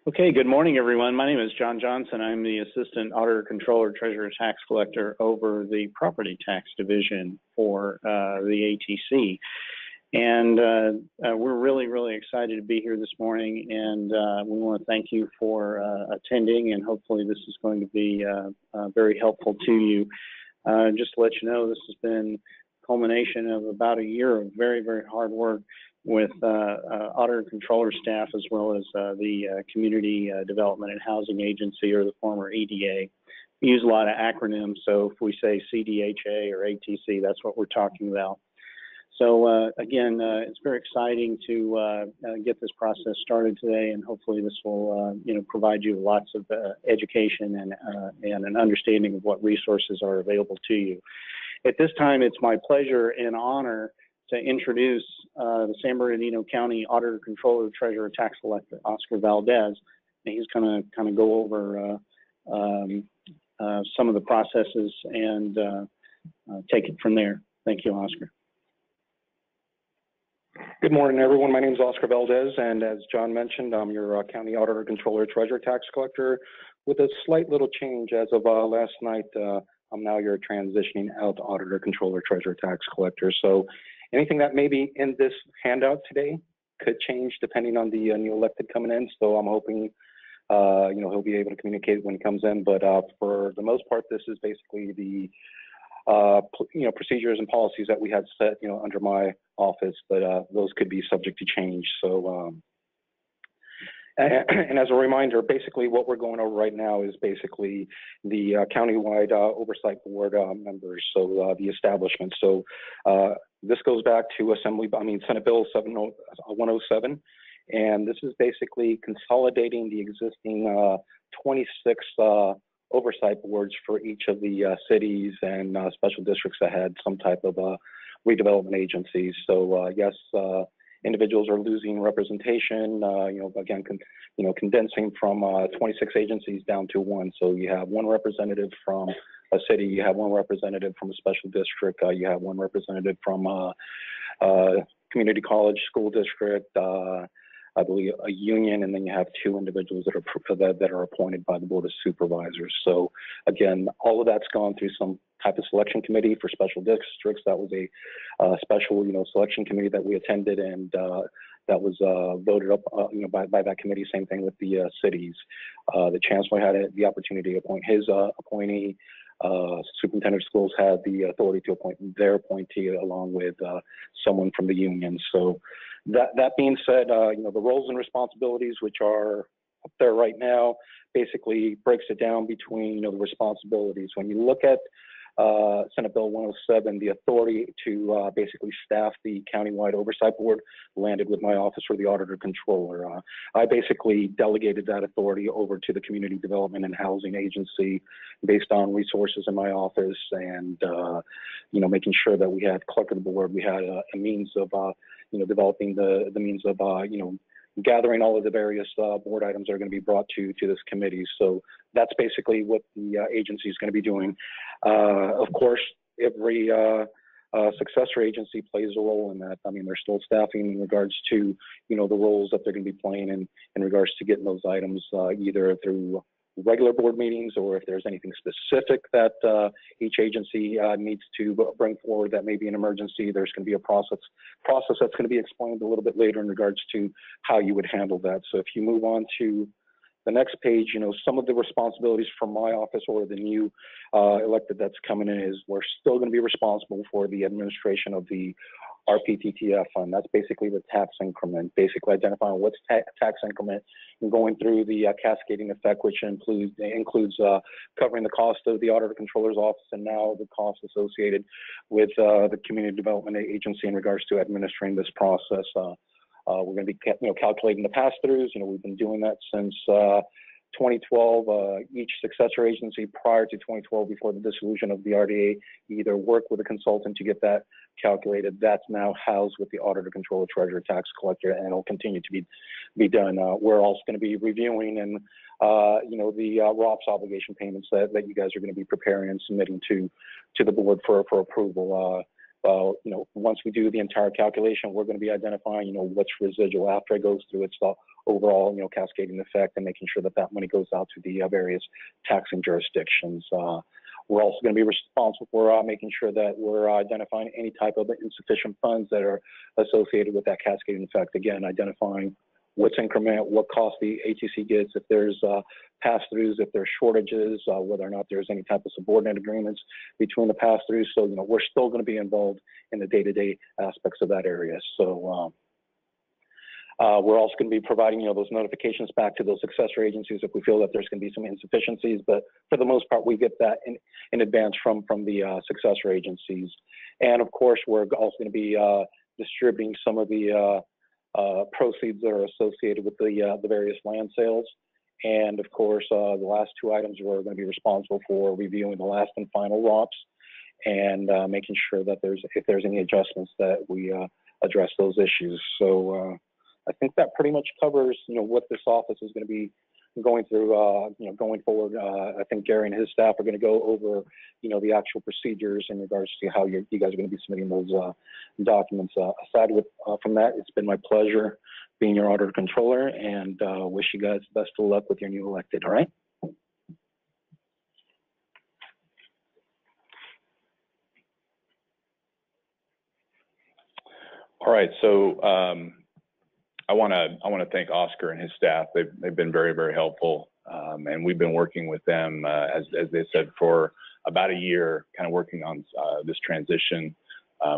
Okay, good morning, everyone. My name is John Johnson. I'm the Assistant Auditor, Controller, Treasurer, Tax Collector over the Property Tax Division for the ATC. And we're really excited to be here this morning, and we want to thank you for attending, and hopefully this is going to be very helpful to you. Just to let you know, this has been a culmination of about a year of very hard work with auditor controller staff, as well as the Community Development and Housing Agency, or the former EDA. We use a lot of acronyms, so if we say CDHA or ATC, that's what we're talking about. So again, it's very exciting to get this process started today, and hopefully this will provide you lots of education and an understanding of what resources are available to you. At this time, it's my pleasure and honor to introduce the San Bernardino County Auditor, Controller, Treasurer, Tax Collector, Oscar Valdez. And he's going to kind of go over some of the processes and take it from there. Thank you, Oscar. Good morning, everyone. My name is Oscar Valdez, and as John mentioned, I'm your County Auditor, Controller, Treasurer, Tax Collector, with a slight little change as of last night. I'm now your transitioning out Auditor, Controller, Treasurer, Tax Collector. So anything that may be in this handout today could change depending on the new elected coming in. So I'm hoping, he'll be able to communicate when he comes in. But for the most part, this is basically the, procedures and policies that we had set, under my office. But those could be subject to change. So, and as a reminder, basically what we're going over right now is basically the Countywide Oversight Board members, so the establishment. So this goes back to Senate Bill 107, and this is basically consolidating the existing 26 oversight boards for each of the cities and special districts that had some type of redevelopment agencies. So yes, individuals are losing representation, again, condensing from 26 agencies down to one. So you have one representative from a city, you have one representative from a special district, you have one representative from a community college school district, I believe a union, and then you have two individuals that are appointed by the Board of Supervisors. So again, all of that's gone through some type of selection committee for special districts. That was a special, selection committee that we attended, and that was voted up, by that committee. Same thing with the cities. The chancellor had the opportunity to appoint his appointee. Superintendent of schools had the authority to appoint their appointee along with someone from the union. So that being said, the roles and responsibilities, which are up there right now, basically breaks it down between the responsibilities. When you look at Senate Bill 107, the authority to basically staff the Countywide Oversight Board landed with my office, for the Auditor Controller. I basically delegated that authority over to the Community Development and Housing Agency based on resources in my office, and making sure that we had clerk of the board, we had a means of developing the means of gathering all of the various board items that are going to be brought to this committee. So that's basically what the agency is going to be doing. Of course, every successor agency plays a role in that. I mean, they're still staffing in regards to, the roles that they're going to be playing in regards to getting those items either through regular board meetings, or if there's anything specific that each agency needs to bring forward that may be an emergency, there's going to be a process that's going to be explained a little bit later in regards to how you would handle that. So if you move on to the next page, some of the responsibilities from my office or the new elected that's coming in is we're still going to be responsible for the administration of the RPTTF fund. That's basically the tax increment, basically identifying what's tax increment and going through the cascading effect, which includes covering the cost of the Auditor Controller's office and now the cost associated with the Community Development Agency in regards to administering this process. We're going to be calculating the pass-throughs. We've been doing that since 2012. Each successor agency prior to 2012, before the dissolution of the RDA, either worked with a consultant to get that calculated. That's now housed with the Auditor, Controller, Treasurer, Tax Collector, and it'll continue to be done. We're also going to be reviewing and the ROPS obligation payments that you guys are going to be preparing and submitting to the board for approval. Once we do the entire calculation, we're going to be identifying, what's residual after it goes through its overall, cascading effect and making sure that that money goes out to the various taxing jurisdictions. We're also going to be responsible for making sure that we're identifying any type of insufficient funds that are associated with that cascading effect. Again, identifying what's increment, what cost the ATC gets, if there's pass-throughs, if there's shortages, whether or not there's any type of subordinate agreements between the pass-throughs. So, we're still going to be involved in the day-to-day aspects of that area. So, we're also going to be providing, those notifications back to those successor agencies if we feel that there's going to be some insufficiencies. But for the most part, we get that in advance from the successor agencies. And of course, we're also going to be distributing some of the proceeds that are associated with the various land sales. And of course, the last two items, we're going to be responsible for reviewing the last and final ROPS and making sure that if there's any adjustments that we address those issues. So I think that pretty much covers, what this office is going to be going through, going forward. I think Gary and his staff are going to go over, the actual procedures in regards to how you guys are going to be submitting those documents. Aside from that, it's been my pleasure being your auditor controller, and wish you guys best of luck with your new elected. All right. All right. So I want to thank Oscar and his staff. They've been very, very helpful, and we've been working with them as they said for about a year, kind of working on this transition.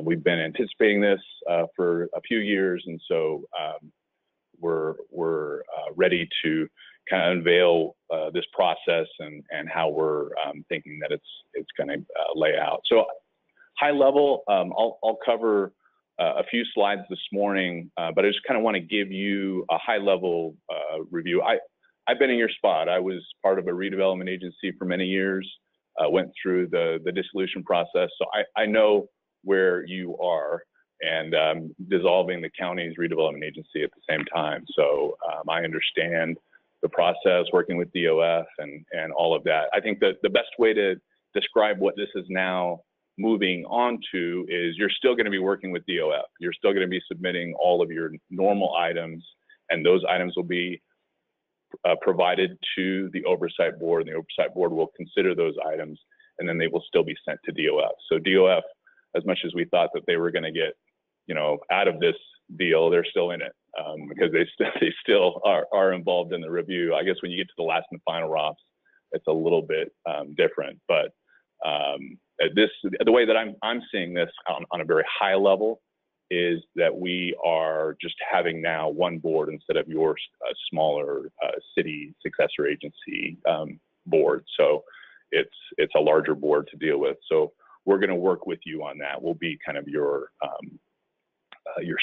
We've been anticipating this for a few years, and so we're ready to kind of unveil this process and how we're thinking that it's going to lay out. So high level, I'll cover a few slides this morning, but I just kind of want to give you a high level review. I've been in your spot. I was part of a redevelopment agency for many years, went through the dissolution process. So I know where you are, and dissolving the county's redevelopment agency at the same time. So I understand the process, working with DOF and all of that. I think that the best way to describe what this is now moving on to is you're still going to be working with DOF. You're still going to be submitting all of your normal items, and those items will be provided to the Oversight Board, and the Oversight Board will consider those items, and then they will still be sent to DOF. So DOF, as much as we thought that they were going to get, out of this deal, they're still in it because they still are involved in the review. I guess when you get to the last and final ROPS, it's a little bit different, but the way that I'm seeing this on a very high level is that we are just having now one board instead of your smaller city successor agency board. So it's a larger board to deal with. So we're going to work with you on that. We'll be kind of your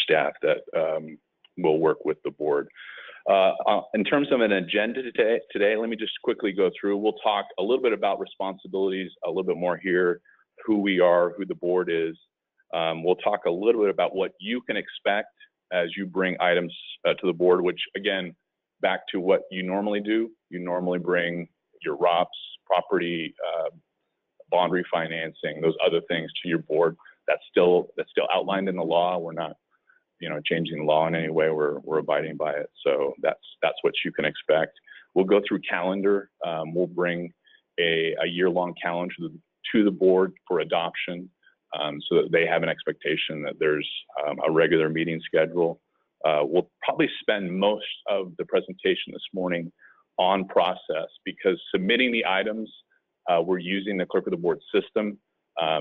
staff that will work with the board. In terms of an agenda today, let me just quickly go through. We'll talk a little bit about responsibilities, a little bit more here, who we are, who the board is. We'll talk a little bit about what you can expect as you bring items to the board, which again, back to what you normally do. You normally bring your ROPS, property, bond refinancing, those other things to your board. That's still outlined in the law. We're not, changing the law in any way. We're abiding by it. So that's what you can expect. We'll go through calendar. We'll bring a year-long calendar to the board for adoption, so that they have an expectation that there's a regular meeting schedule. We'll probably spend most of the presentation this morning on process, because submitting the items, we're using the clerk of the board system.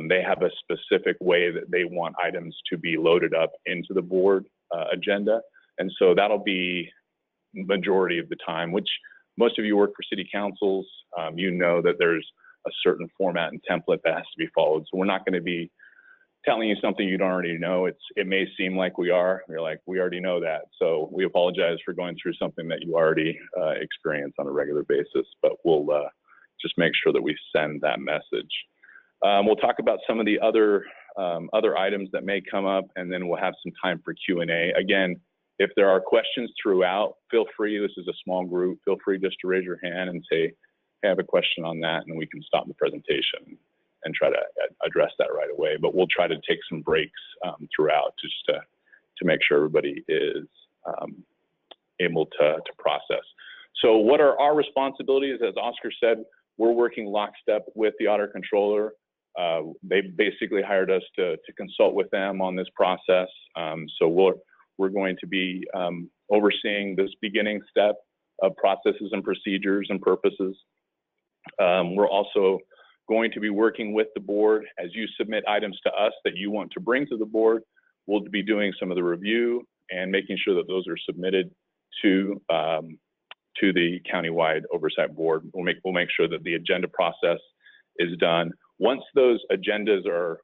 They have a specific way that they want items to be loaded up into the board agenda. And so that'll be majority of the time, which most of you work for city councils. You know that there's a certain format and template that has to be followed. So we're not going to be telling you something you don't already know. It may seem like we are. We're like, we already know that. So we apologize for going through something that you already experience on a regular basis, but we'll just make sure that we send that message. We'll talk about some of the other items that may come up, and then we'll have some time for Q&A. Again, if there are questions throughout, feel free. This is a small group. Feel free just to raise your hand and say, hey, I have a question on that, and we can stop the presentation and try to address that right away. But we'll try to take some breaks throughout just to make sure everybody is able to process. So what are our responsibilities? As Oscar said, we're working lockstep with the auditor controller. They basically hired us to consult with them on this process. So we're going to be overseeing this beginning step of processes and procedures and purposes. We're also going to be working with the board. As you submit items to us that you want to bring to the board, we'll be doing some of the review and making sure that those are submitted to the Countywide Oversight Board. We'll make sure that the agenda process is done. Once those agendas are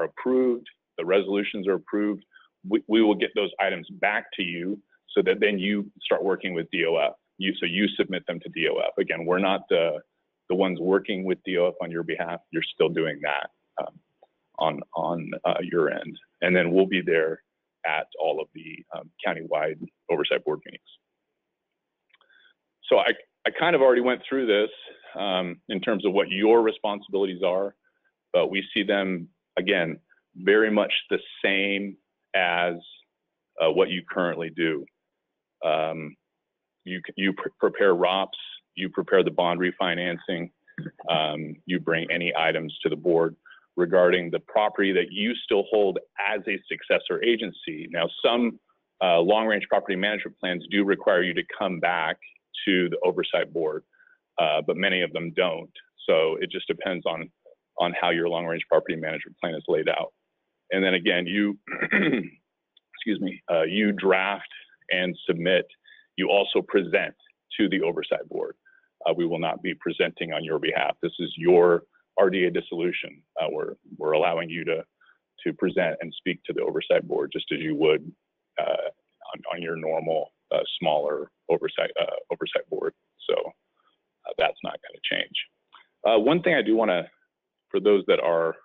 approved, the resolutions are approved, we will get those items back to you so that then you start working with DOF. So you submit them to DOF. Again, we're not the ones working with DOF on your behalf. You're still doing that on your end. And then we'll be there at all of the Countywide Oversight Board meetings. So I kind of already went through this in terms of what your responsibilities are, but we see them, again, very much the same as what you currently do. You prepare ROPS, you prepare the bond refinancing, you bring any items to the board regarding the property that you still hold as a successor agency. Now, some long-range property management plans do require you to come back to the oversight board, but many of them don't. So it just depends on how your long-range property management plan is laid out. And then again, you, excuse me, you draft and submit. You also present to the oversight board. We will not be presenting on your behalf. This is your RDA dissolution. We're allowing you to present and speak to the oversight board just as you would on your normal smaller oversight board. So that's not going to change. One thing I do want to, for those that are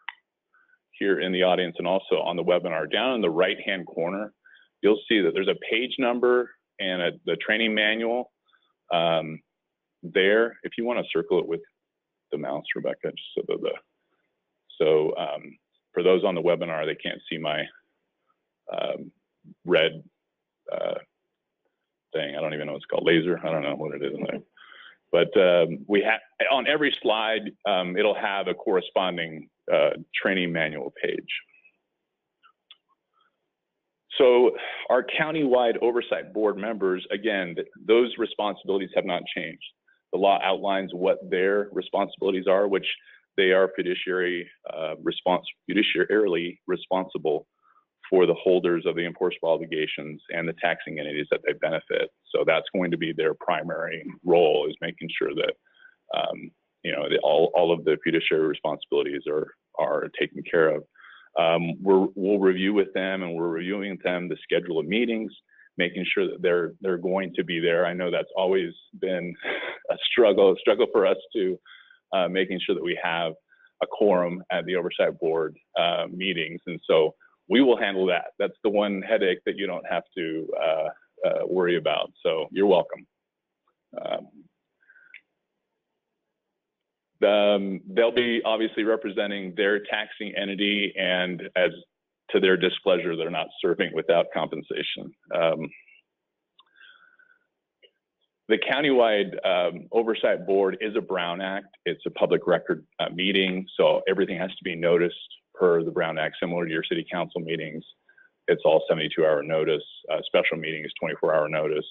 here in the audience and also on the webinar, down in the right-hand corner, you'll see that there's a page number and the training manual there. If you want to circle it with the mouse, Rebecca, just so for those on the webinar, they can't see my red thing. I don't even know what it's called, laser. I don't know what it is. But we have on every slide, it'll have a corresponding training manual page. So our countywide oversight board members, again, those responsibilities have not changed. The law outlines what their responsibilities are, which they are fiduciarily responsible for the holders of the enforceable obligations and the taxing entities that they benefit. So that's going to be their primary role, is making sure that all of the fiduciary responsibilities are taken care of. We'll review with them, and we're reviewing with them the schedule of meetings, making sure that they're going to be there. I know that's always been a struggle for us to making sure that we have a quorum at the oversight board meetings, and so we will handle that. That's the one headache that you don't have to worry about. So you're welcome. They'll be obviously representing their taxing entity, and as to their displeasure, they're not serving without compensation. The Countywide Oversight Board is a Brown Act. It's a public record meeting, so everything has to be noticed per the Brown Act, similar to your city council meetings. It's all 72-hour notice. Special meeting is 24-hour notice,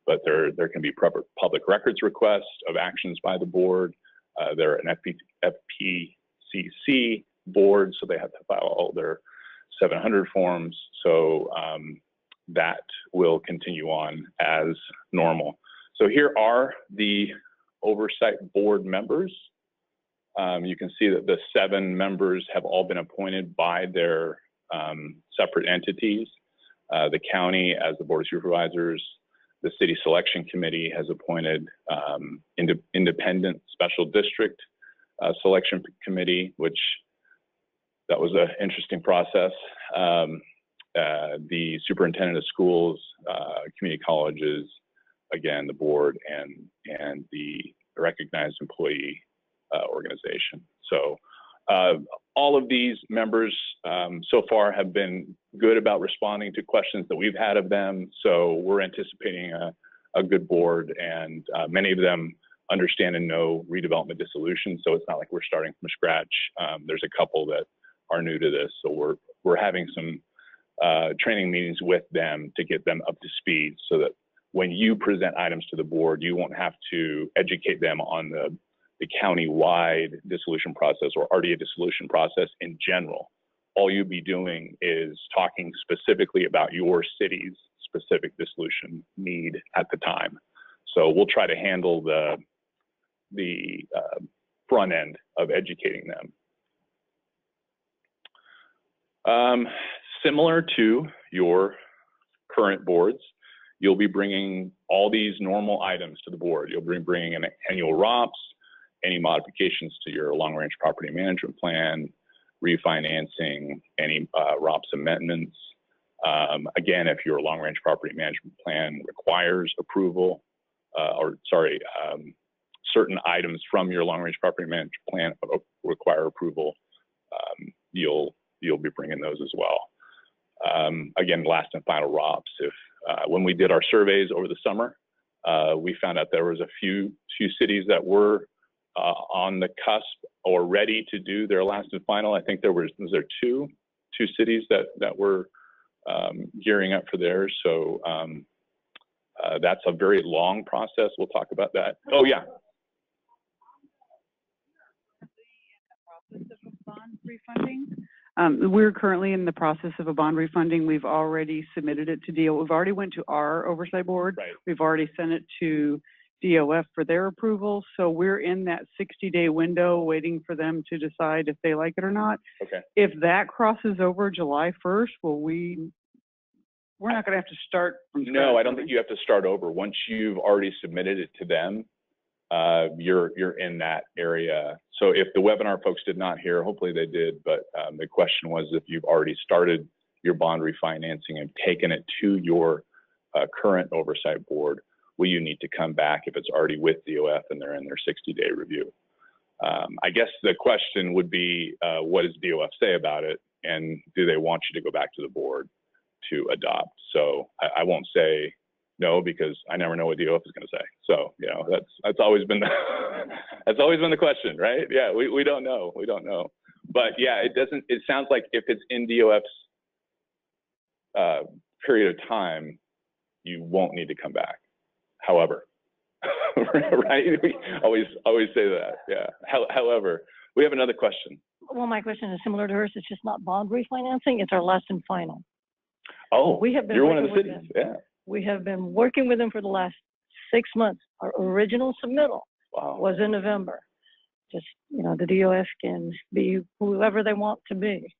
but there can be public records requests of actions by the board. They're an FPCC board, so they have to file all their 700 forms. So that will continue on as normal. So here are the oversight board members. You can see that the 7 members have all been appointed by their separate entities. The county as the board of supervisors. The city selection committee has appointed independent special district selection committee, which that was an interesting process. The superintendent of schools, community colleges, again, the board, and the recognized employee organization. So all of these members so far have been good about responding to questions that we've had of them. So we're anticipating a good board, and many of them understand and know redevelopment dissolution, so it's not like we're starting from scratch. There's a couple that are new to this, so we're having some training meetings with them to get them up to speed, so that when you present items to the board, you won't have to educate them on the county-wide dissolution process or RDA dissolution process in general. All you'll be doing is talking specifically about your city's specific dissolution need at the time. So we'll try to handle the front end of educating them. Similar to your current boards, you'll be bringing all these normal items to the board. You'll be bringing an annual ROPS, any modifications to your long-range property management plan, refinancing, any ROPS amendments. Again, if your long-range property management plan requires approval, certain items from your long-range property management plan require approval, you'll be bringing those as well. Again, last and final ROPS. If when we did our surveys over the summer, we found out there was a few cities that were on the cusp or ready to do their last and final. I think was there two cities that were gearing up for theirs. So that's a very long process. We'll talk about that. Oh yeah. Bond refunding. We're currently in the process of a bond refunding. We've already submitted it to DOF. We've already went to our oversight board. Right. We've already sent it to DOF for their approval. So we're in that 60-day window waiting for them to decide if they like it or not. Okay. If that crosses over July 1st, we're not going to have to start from scratch. No, I don't think you have to start over. Once you've already submitted it to them, you're in that area. So if the webinar folks did not hear, hopefully they did, but the question was if you've already started your bond refinancing and taken it to your current oversight board, will you need to come back if it's already with DOF and they're in their 60-day review? I guess the question would be, what does DOF say about it? And do they want you to go back to the board to adopt? So I won't say no, because I never know what DOF is going to say. So, you know, that's always been the, that's always been the question, right? Yeah, we don't know. We don't know. But yeah, it sounds like if it's in DOF's period of time, you won't need to come back. However, right? We always say that. Yeah. However, we have another question. Well, my question is similar to hers. It's just not bond refinancing. It's our last and final. Oh, we have been you're one of the working cities. with them. Yeah. We have been working with them for the last 6 months. Our original submittal was in November. Just, you know, the DOF can be whoever they want to be.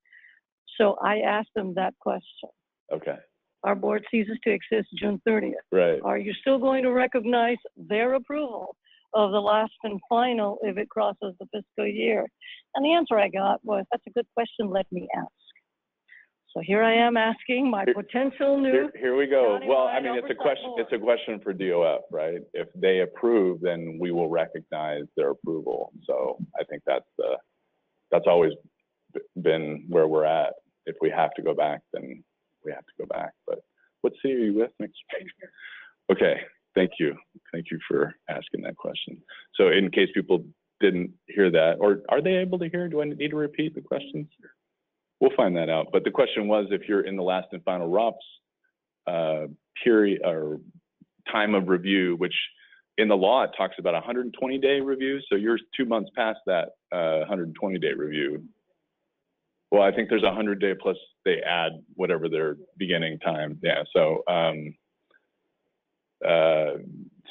So I asked them that question. Okay. Our board ceases to exist June 30th. Right. Are you still going to recognize their approval of the last and final if it crosses the fiscal year? And the answer I got was, that's a good question, let me ask. So here I am asking my potential new. Here we go. Well, I mean, it's a question. board. It's a question for DOF, right? If they approve, then we will recognize their approval. So I think that's always been where we're at. If we have to go back, then we have to go back. But what city are you with next week? Okay, thank you. Thank you for asking that question. So in case people didn't hear that, or are they able to hear? Do I need to repeat the questions? We'll find that out. But the question was, if you're in the last and final ROPS period or time of review, which in the law it talks about 120-day review. So you're 2 months past that 120-day review. Well, I think there's 100-day plus they add whatever their beginning time. Yeah. So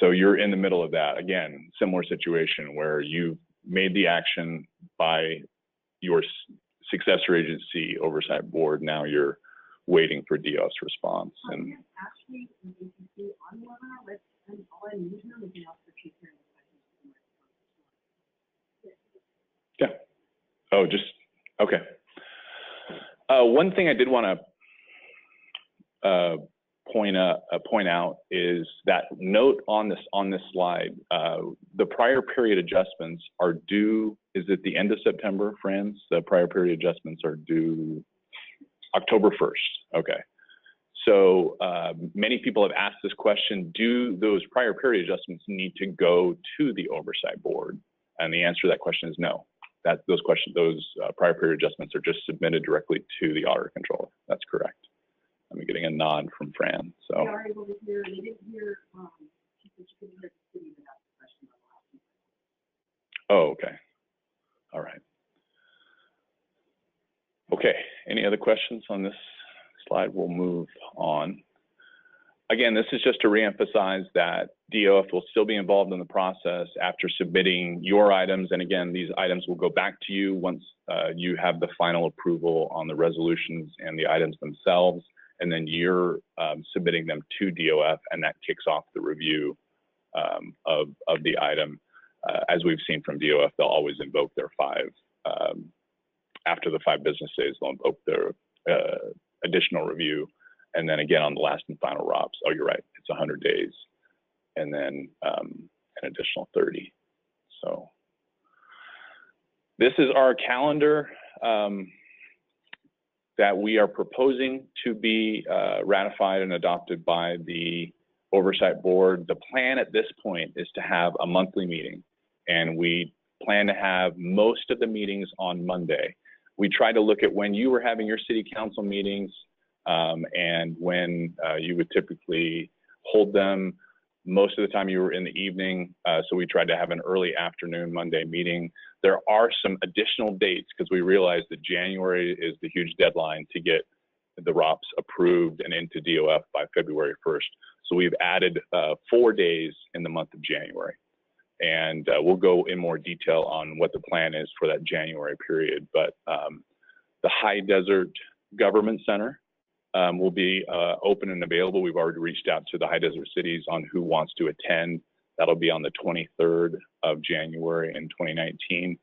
so you're in the middle of that. Again, similar situation where you've made the action by your Successor Agency Oversight Board. Now you're waiting for DOF's response. And actually, on the webinar list, and all I need to know is the answer to questions. yeah. Oh, just okay. One thing I did want to point out is that note on this slide. The prior period adjustments are due. Is it the end of September, Franz? The prior period adjustments are due October 1st. Okay. So many people have asked this question: do those prior period adjustments need to go to the oversight board? And the answer to that question is no. Those prior period adjustments are just submitted directly to the auditor controller. That's correct. I'm getting a nod from Fran. So. They are able to hear. They didn't hear. She said she couldn't hear the city without the question on the last one. Oh, okay. All right. Okay. Any other questions on this slide? We'll move on. Again, this is just to reemphasize that DOF will still be involved in the process after submitting your items. And again, these items will go back to you once you have the final approval on the resolutions and the items themselves. And then you're submitting them to DOF, and that kicks off the review of the item. As we've seen from DOF, they'll always invoke their after the 5 business days, they'll invoke their additional review. And then again, on the last and final ROPS, oh, you're right, it's 100 days, and then an additional 30. So this is our calendar that we are proposing to be ratified and adopted by the Oversight Board. The plan at this point is to have a monthly meeting, and we plan to have most of the meetings on Monday. We try to look at when you were having your city council meetings and when you would typically hold them. Most of the time you were in the evening, so we tried to have an early afternoon Monday meeting. There are some additional dates because we realized that January is the huge deadline to get the ROPS approved and into DOF by February 1st. So we've added 4 days in the month of January. And we'll go in more detail on what the plan is for that January period. But the High Desert Government Center will be open and available. We've already reached out to the High Desert cities on who wants to attend. That'll be on the 23rd of January in 2019.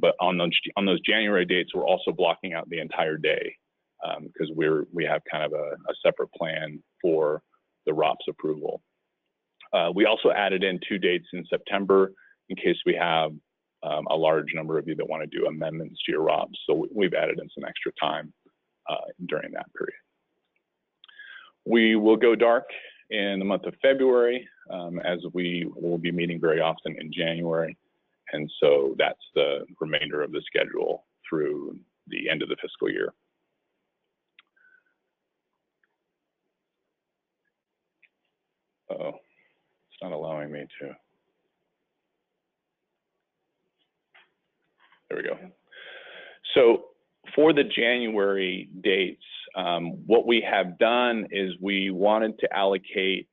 But on those January dates, we're also blocking out the entire day because we have kind of a separate plan for the ROPS approval. We also added in 2 dates in September in case we have a large number of you that want to do amendments to your ROPS. So we've added in some extra time during that period. We will go dark in the month of February as we will be meeting very often in January. And so that's the remainder of the schedule through the end of the fiscal year. Uh-oh, it's not allowing me to. There we go. So for the January dates, what we have done is we wanted to allocate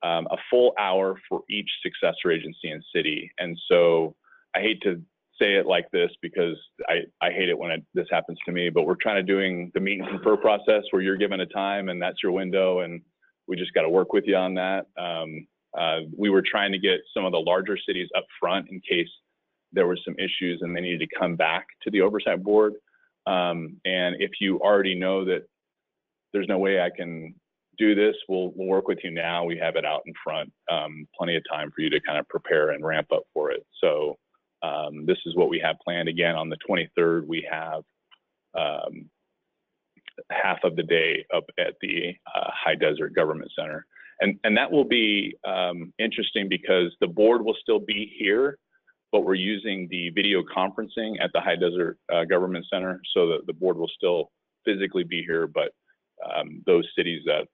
a full hour for each successor agency and city. And so I hate to say it like this because I hate it when this happens to me, but we're trying to doing the meet and confer process where you're given a time and that's your window, and we just got to work with you on that. We were trying to get some of the larger cities up front in case there were some issues and they needed to come back to the oversight board. And if you already know that there's no way I can do this, we'll work with you now. We have it out in front, plenty of time for you to kind of prepare and ramp up for it. So this is what we have planned. Again, on the 23rd, we have half of the day up at the High Desert Government Center. And that will be interesting because the board will still be here, but we're using the video conferencing at the High Desert Government Center so that the board will still physically be here, but those cities that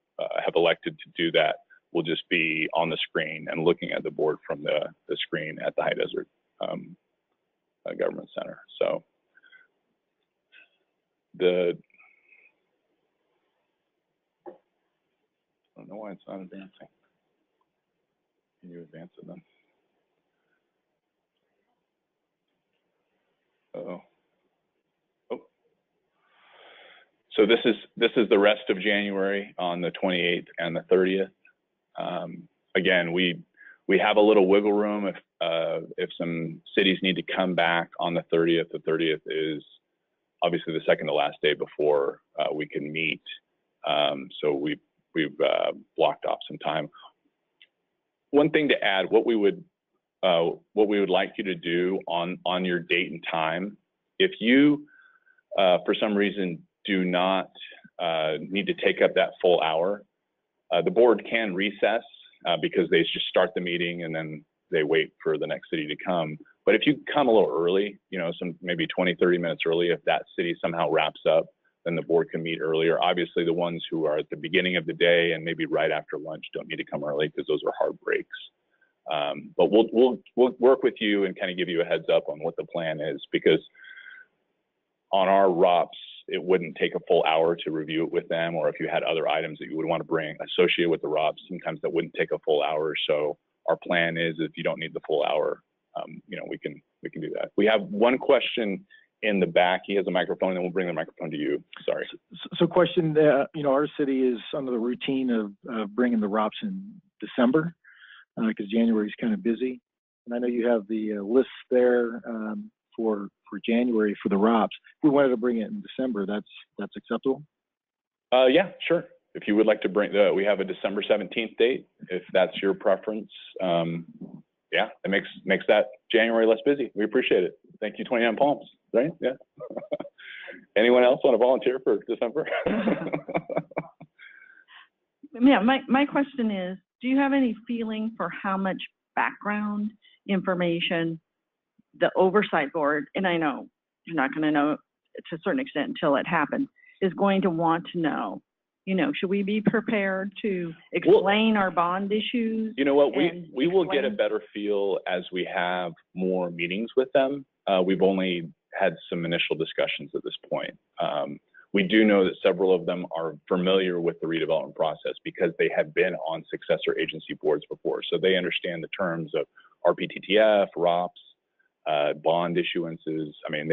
have elected to do that will just be on the screen and looking at the board from the screen at the High Desert Government Center. So I don't know why it's not advancing. Can you advance it then? Uh-oh. Oh. So this is the rest of January on the 28th and the 30th. Again, we have a little wiggle room if some cities need to come back on the 30th. The 30th is obviously the second to last day before we can meet. So we've blocked off some time. One thing to add, what we would like you to do on your date and time, if you for some reason do not need to take up that full hour. The board can recess because they just start the meeting and then they wait for the next city to come. But if you come a little early, you know, maybe 20, 30 minutes early, if that city somehow wraps up, then the board can meet earlier. Obviously, the ones who are at the beginning of the day and maybe right after lunch don't need to come early because those are hard breaks. But we'll work with you and kind of give you a heads up on what the plan is, because on our ROPS, it wouldn't take a full hour to review it with them, or if you had other items that you would want to bring associated with the ROPS, sometimes that wouldn't take a full hour. So our plan is, if you don't need the full hour, you know, we can do that. We have one question in the back. He has a microphone, and we'll bring the microphone to you. Sorry. So question, you know, our city is under the routine of bringing the ROPS in December because January is kind of busy. And I know you have the list there for January for the ROPS. If we wanted to bring it in December, that's acceptable? Yeah, sure. If you would like to bring, we have a December 17th date, if that's your preference. Yeah, it makes that January less busy. We appreciate it. Thank you, 29 Palms, right? Yeah. Anyone else want to volunteer for December? Yeah, my question is, do you have any feeling for how much background information the oversight board, and I know you're not going to know to a certain extent until it happens, is going to want to know? You know, should we be prepared to explain our bond issues? You know what, we will get a better feel as we have more meetings with them. We've only had some initial discussions at this point. We do know that several of them are familiar with the redevelopment process because they have been on successor agency boards before. So they understand the terms of RPTTF, ROPS, bond issuances. I mean,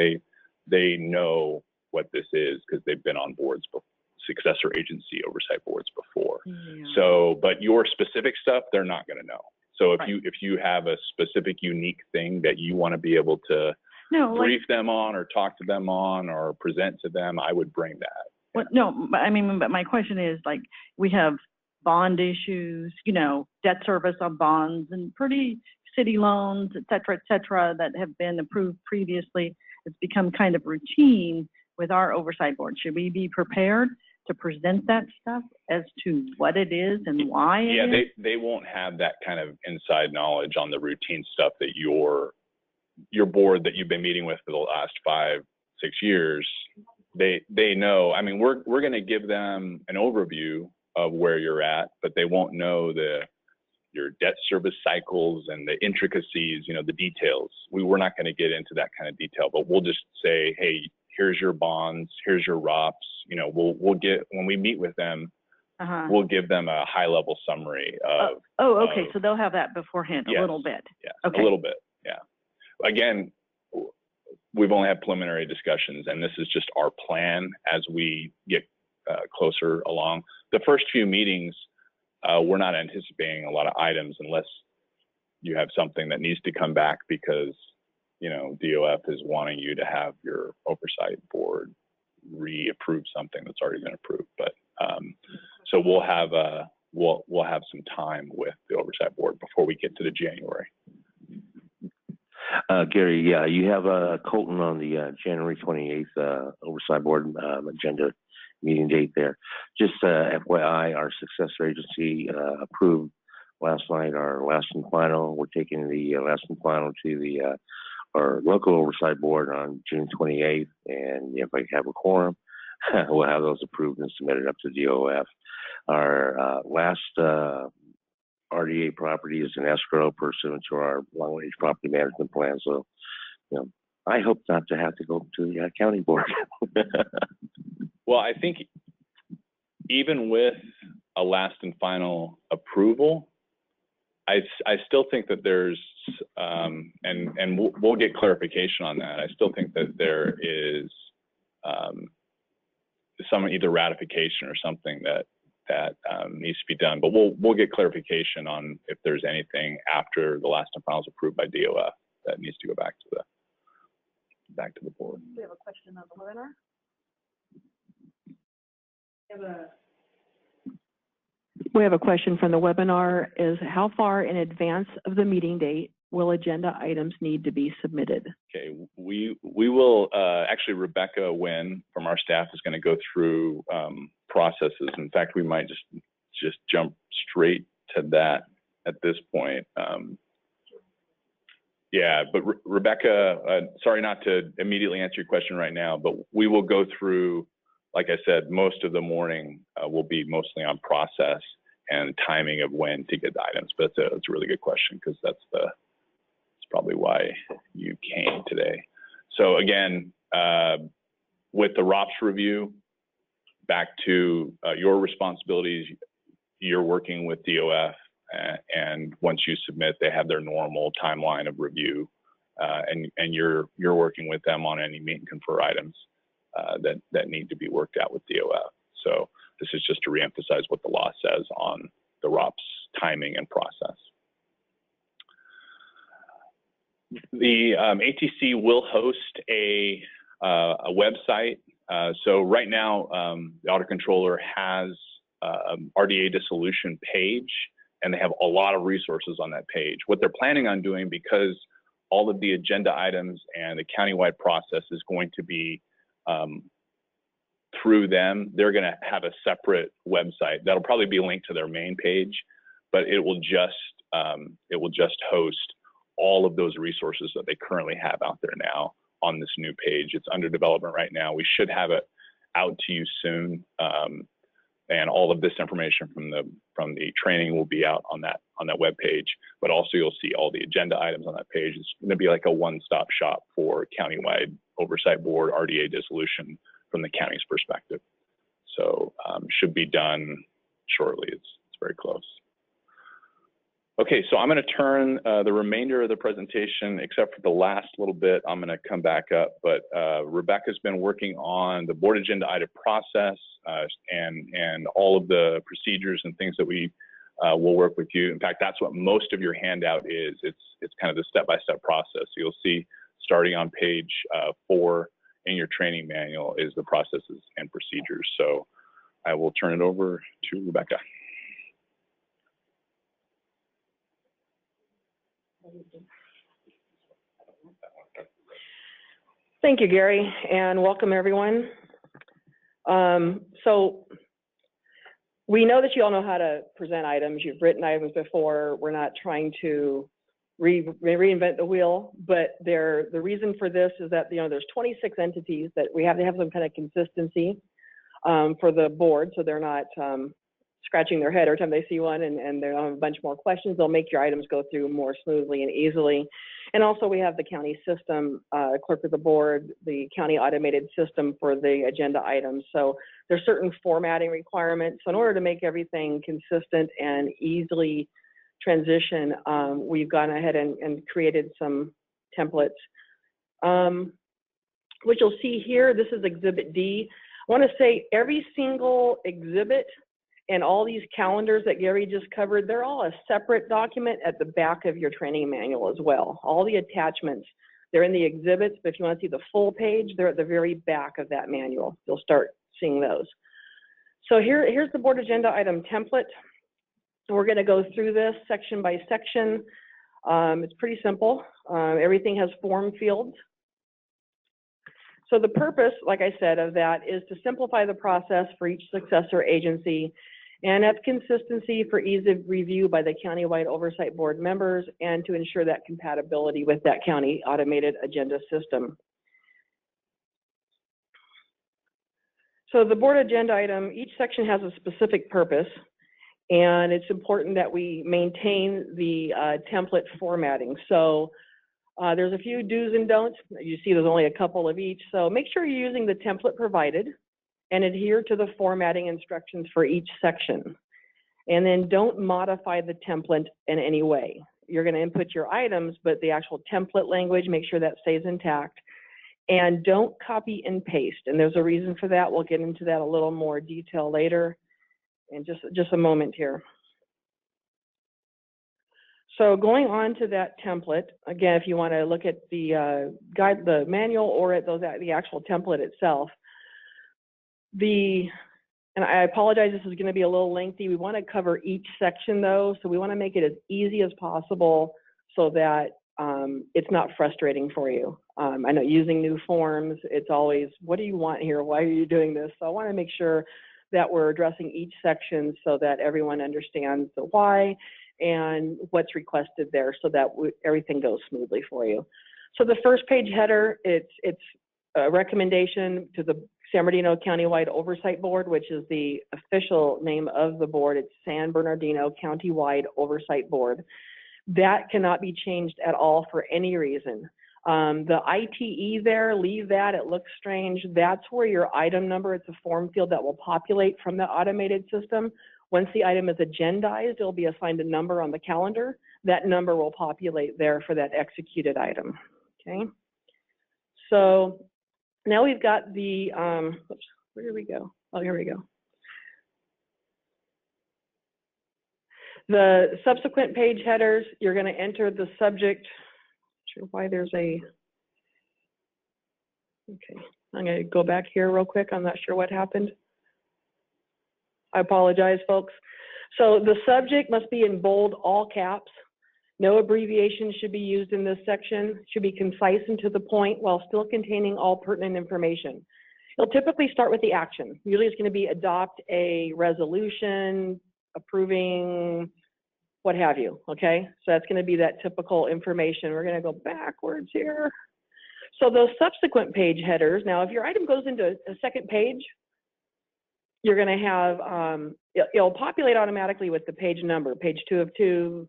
they know what this is because they've been on boards before. Successor agency oversight boards before. Yeah. So, but your specific stuff, they're not going to know. So if you have a specific unique thing that you want to be able to brief them on or talk to them on or present to them, I would bring that. Well, no, but I mean, but my question is, like, we have bond issues, you know, debt service on bonds and pretty city loans, et cetera, that have been approved previously. It's become kind of routine with our oversight board. Should we be prepared to present that stuff as to what it is and why it is? Yeah, they won't have that kind of inside knowledge on the routine stuff that your board that you've been meeting with for the last 5-6 years, they know. I mean, we're going to give them an overview of where you're at, but they won't know your debt service cycles and the intricacies, you know, the details. We're not going to get into that kind of detail, but we'll just say, hey, here's your bonds, here's your ROPS. You know, we'll get, when we meet with them, we'll give them a high level summary of. Okay. So they'll have that beforehand, a little bit. Yeah. Okay. A little bit. Yeah. Again, we've only had preliminary discussions, and this is just our plan as we get closer along. The first few meetings, we're not anticipating a lot of items unless you have something that needs to come back because, you know, DOF is wanting you to have your oversight board reapprove something that's already been approved. But so we'll have some time with the oversight board before we get to the January. Gary, yeah, you have Colton on the January 28th oversight board agenda meeting date there. Just FYI, our successor agency approved last night our last and final. We're taking the last and final to our local oversight board on June 28th, and if I have a quorum, we'll have those approved and submitted up to DOF. Our last RDA property is an escrow pursuant to our long-range property management plan. So, you know, I hope not to have to go to the county board. Well, I think even with a last and final approval, I still think that there's, and we'll get clarification on that. I still think that there is some either ratification or something that needs to be done. But we'll get clarification on if there's anything after the last and final is approved by DOF that needs to go back to the board. We have a question on the webinar. We have a question from the webinar. Is how far in advance of the meeting date will agenda items need to be submitted? Okay, we will, actually, Rebecca Nguyen from our staff is going to go through processes. In fact, we might just jump straight to that at this point. Yeah, but Rebecca, sorry not to immediately answer your question right now, but we will go through, like I said, most of the morning will be mostly on process and timing of when to get the items. But it's a really good question, because that's probably why you came today. So again, with the ROPS review, back to your responsibilities, you're working with DOF, and once you submit, they have their normal timeline of review, and you're working with them on any meet and confer items that need to be worked out with DOF. So this is just to reemphasize what the law says on the ROPS timing and process. The ATC will host a website. So right now, the Audit Controller has RDA dissolution page, and they have a lot of resources on that page. What they're planning on doing, because all of the agenda items and the countywide process is going to be through them, they're going to have a separate website that'll probably be linked to their main page, but it will just host all of those resources that they currently have out there now on this new page. It's under development right now. We should have it out to you soon, and all of this information from the training will be out on that web page. But also you'll see all the agenda items on that page. It's going to be like a one-stop shop for Countywide Oversight Board RDA dissolution from the county's perspective. So should be done shortly. It's very close. Okay, so I'm going to turn the remainder of the presentation, except for the last little bit, I'm going to come back up. But Rebecca's been working on the board agenda item process and all of the procedures and things that we will work with you. In fact, that's what most of your handout is. It's kind of the step-by-step process. You'll see starting on page 4 in your training manual is the processes and procedures. So I will turn it over to Rebecca. Thank you, Gary, and welcome everyone. So we know that you all know how to present items. You've written items before. We're not trying to reinvent the wheel, but the reason for this is that there's 26 entities that we have to have some kind of consistency for the board, so they're not scratching their head every time they see one and they have a bunch more questions. They'll make your items go through more smoothly and easily. And also we have the county system, clerk of the board, the county automated system for the agenda items. So there's certain formatting requirements. So in order to make everything consistent and easily transition, we've gone ahead and created some templates. What you'll see here, this is Exhibit D. I want to say every single exhibit and all these calendars that Gary just covered, they're all a separate document at the back of your training manual as well. All the attachments, they're in the exhibits, but if you want to see the full page, they're at the very back of that manual. You'll start seeing those. So here's the board agenda item template. We're going to go through this section by section. It's pretty simple. Everything has form fields. So the purpose, like I said, of that is to simplify the process for each successor agency and have consistency for ease of review by the Countywide Oversight Board members and to ensure that compatibility with that county automated agenda system. So the board agenda item, each section has a specific purpose, and it's important that we maintain the template formatting. So there's a few do's and don'ts. You see there's only a couple of each. So make sure you're using the template provided and adhere to the formatting instructions for each section. And then don't modify the template in any way. You're going to input your items, but the actual template language, make sure that stays intact. And don't copy and paste. And there's a reason for that. We'll get into that a little more detail later in just a moment here. So going on to that template, again, if you want to look at the guide, the manual, or at the actual template itself, and I apologize, this is going to be a little lengthy. We want to cover each section though, so we want to make it as easy as possible so that it's not frustrating for you. I know using new forms, it's always, what do you want here? Why are you doing this? So I want to make sure that we're addressing each section so that everyone understands the why and what's requested there so that everything goes smoothly for you. So the first page header, it's a recommendation to the San Bernardino Countywide Oversight Board, which is the official name of the board. It's San Bernardino Countywide Oversight Board. That cannot be changed at all for any reason. The ITE there, leave that, it looks strange. That's where your item number, it's a form field that will populate from the automated system. Once the item is agendized, it'll be assigned a number on the calendar. That number will populate there for that executed item, okay? So now we've got the, oops, where did we go? Oh, here we go. The subsequent page headers, you're going to enter the subject. Not sure why there's a, okay, I'm going to go back here real quick. I'm not sure what happened. I apologize, folks. So the subject must be in bold, all caps. No abbreviations should be used in this section. It should be concise and to the point while still containing all pertinent information. It'll typically start with the action. Usually it's going to be adopt a resolution, approving, what have you, okay? So that's going to be that typical information. We're going to go backwards here. So those subsequent page headers, now if your item goes into a second page, you're going to have, it'll populate automatically with the page number, page 2 of 2,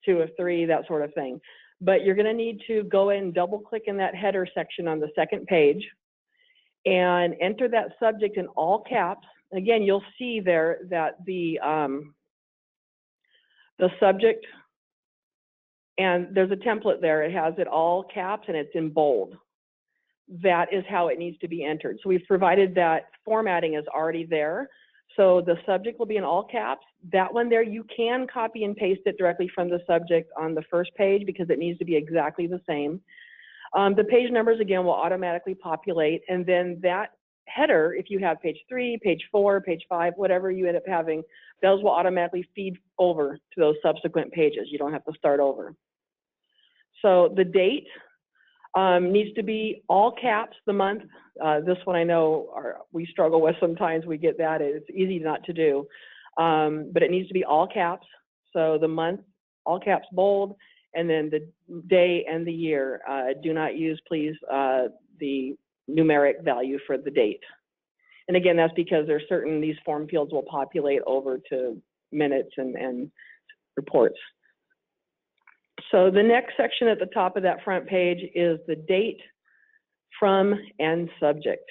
2 of 3, that sort of thing. But you're going to need to go in and double click in that header section on the second page and enter that subject in all caps. Again, you'll see there that the subject, and there's a template there. It has it all caps and it's in bold. That is how it needs to be entered. So we've provided that formatting is already there. So the subject will be in all caps. That one there, you can copy and paste it directly from the subject on the first page because it needs to be exactly the same. The page numbers, again, will automatically populate. And then that header, if you have page 3, page 4, page 5, whatever you end up having, those will automatically feed over to those subsequent pages. You don't have to start over. So the date needs to be all caps, the month. This one I know we struggle with sometimes. We get that. It's easy not to do. But it needs to be all caps. So the month, all caps bold, and then the day and the year. Do not use, please, the numeric value for the date. And again, that's because there's certain, these form fields will populate over to minutes and reports. So the next section at the top of that front page is the date, from, and subject.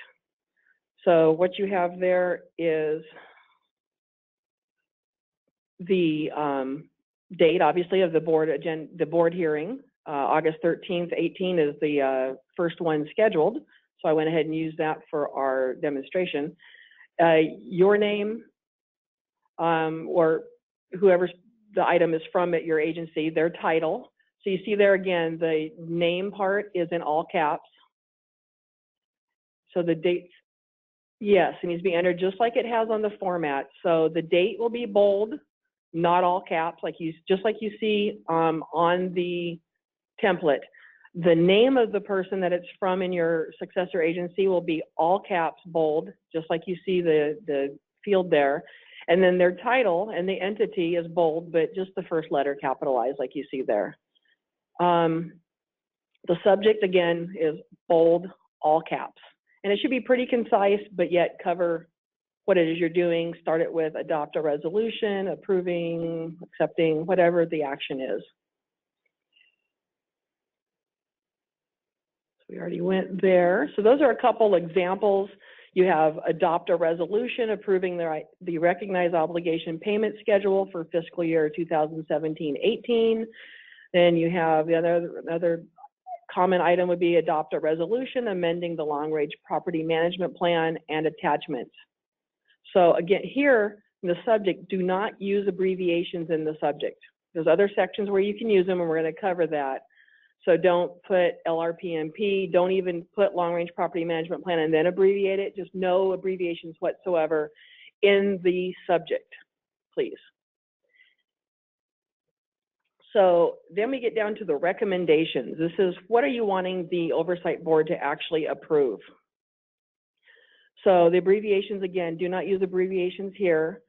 So what you have there is the date, obviously, of the board hearing. August 13th, 18 is the first one scheduled. So I went ahead and used that for our demonstration. Your name, or whoever the item is from at your agency, their title. So you see there again, the name part is in all caps. So the dates, yes, it needs to be entered just like it has on the format. So the date will be bold, not all caps, just like you see on the template. The name of the person that it's from in your successor agency will be all caps bold, just like you see the field there. And then their title and the entity is bold, but just the first letter capitalized like you see there. The subject, again, is bold, all caps. And it should be pretty concise, but yet cover what it is you're doing. Start it with adopt a resolution, approving, accepting, whatever the action is. So we already went there. So those are a couple examples. You have adopt a resolution approving the recognized obligation payment schedule for fiscal year 2017-18. Then you have the another common item would be adopt a resolution amending the long-range property management plan and attachments. So again, here in the subject, do not use abbreviations in the subject. There's other sections where you can use them, and we're going to cover that. So don't put LRPMP, don't even put long-range property management plan and then abbreviate it. Just no abbreviations whatsoever in the subject, please. So then we get down to the recommendations. This is, what are you wanting the oversight board to actually approve? So the abbreviations, again, do not use abbreviations here.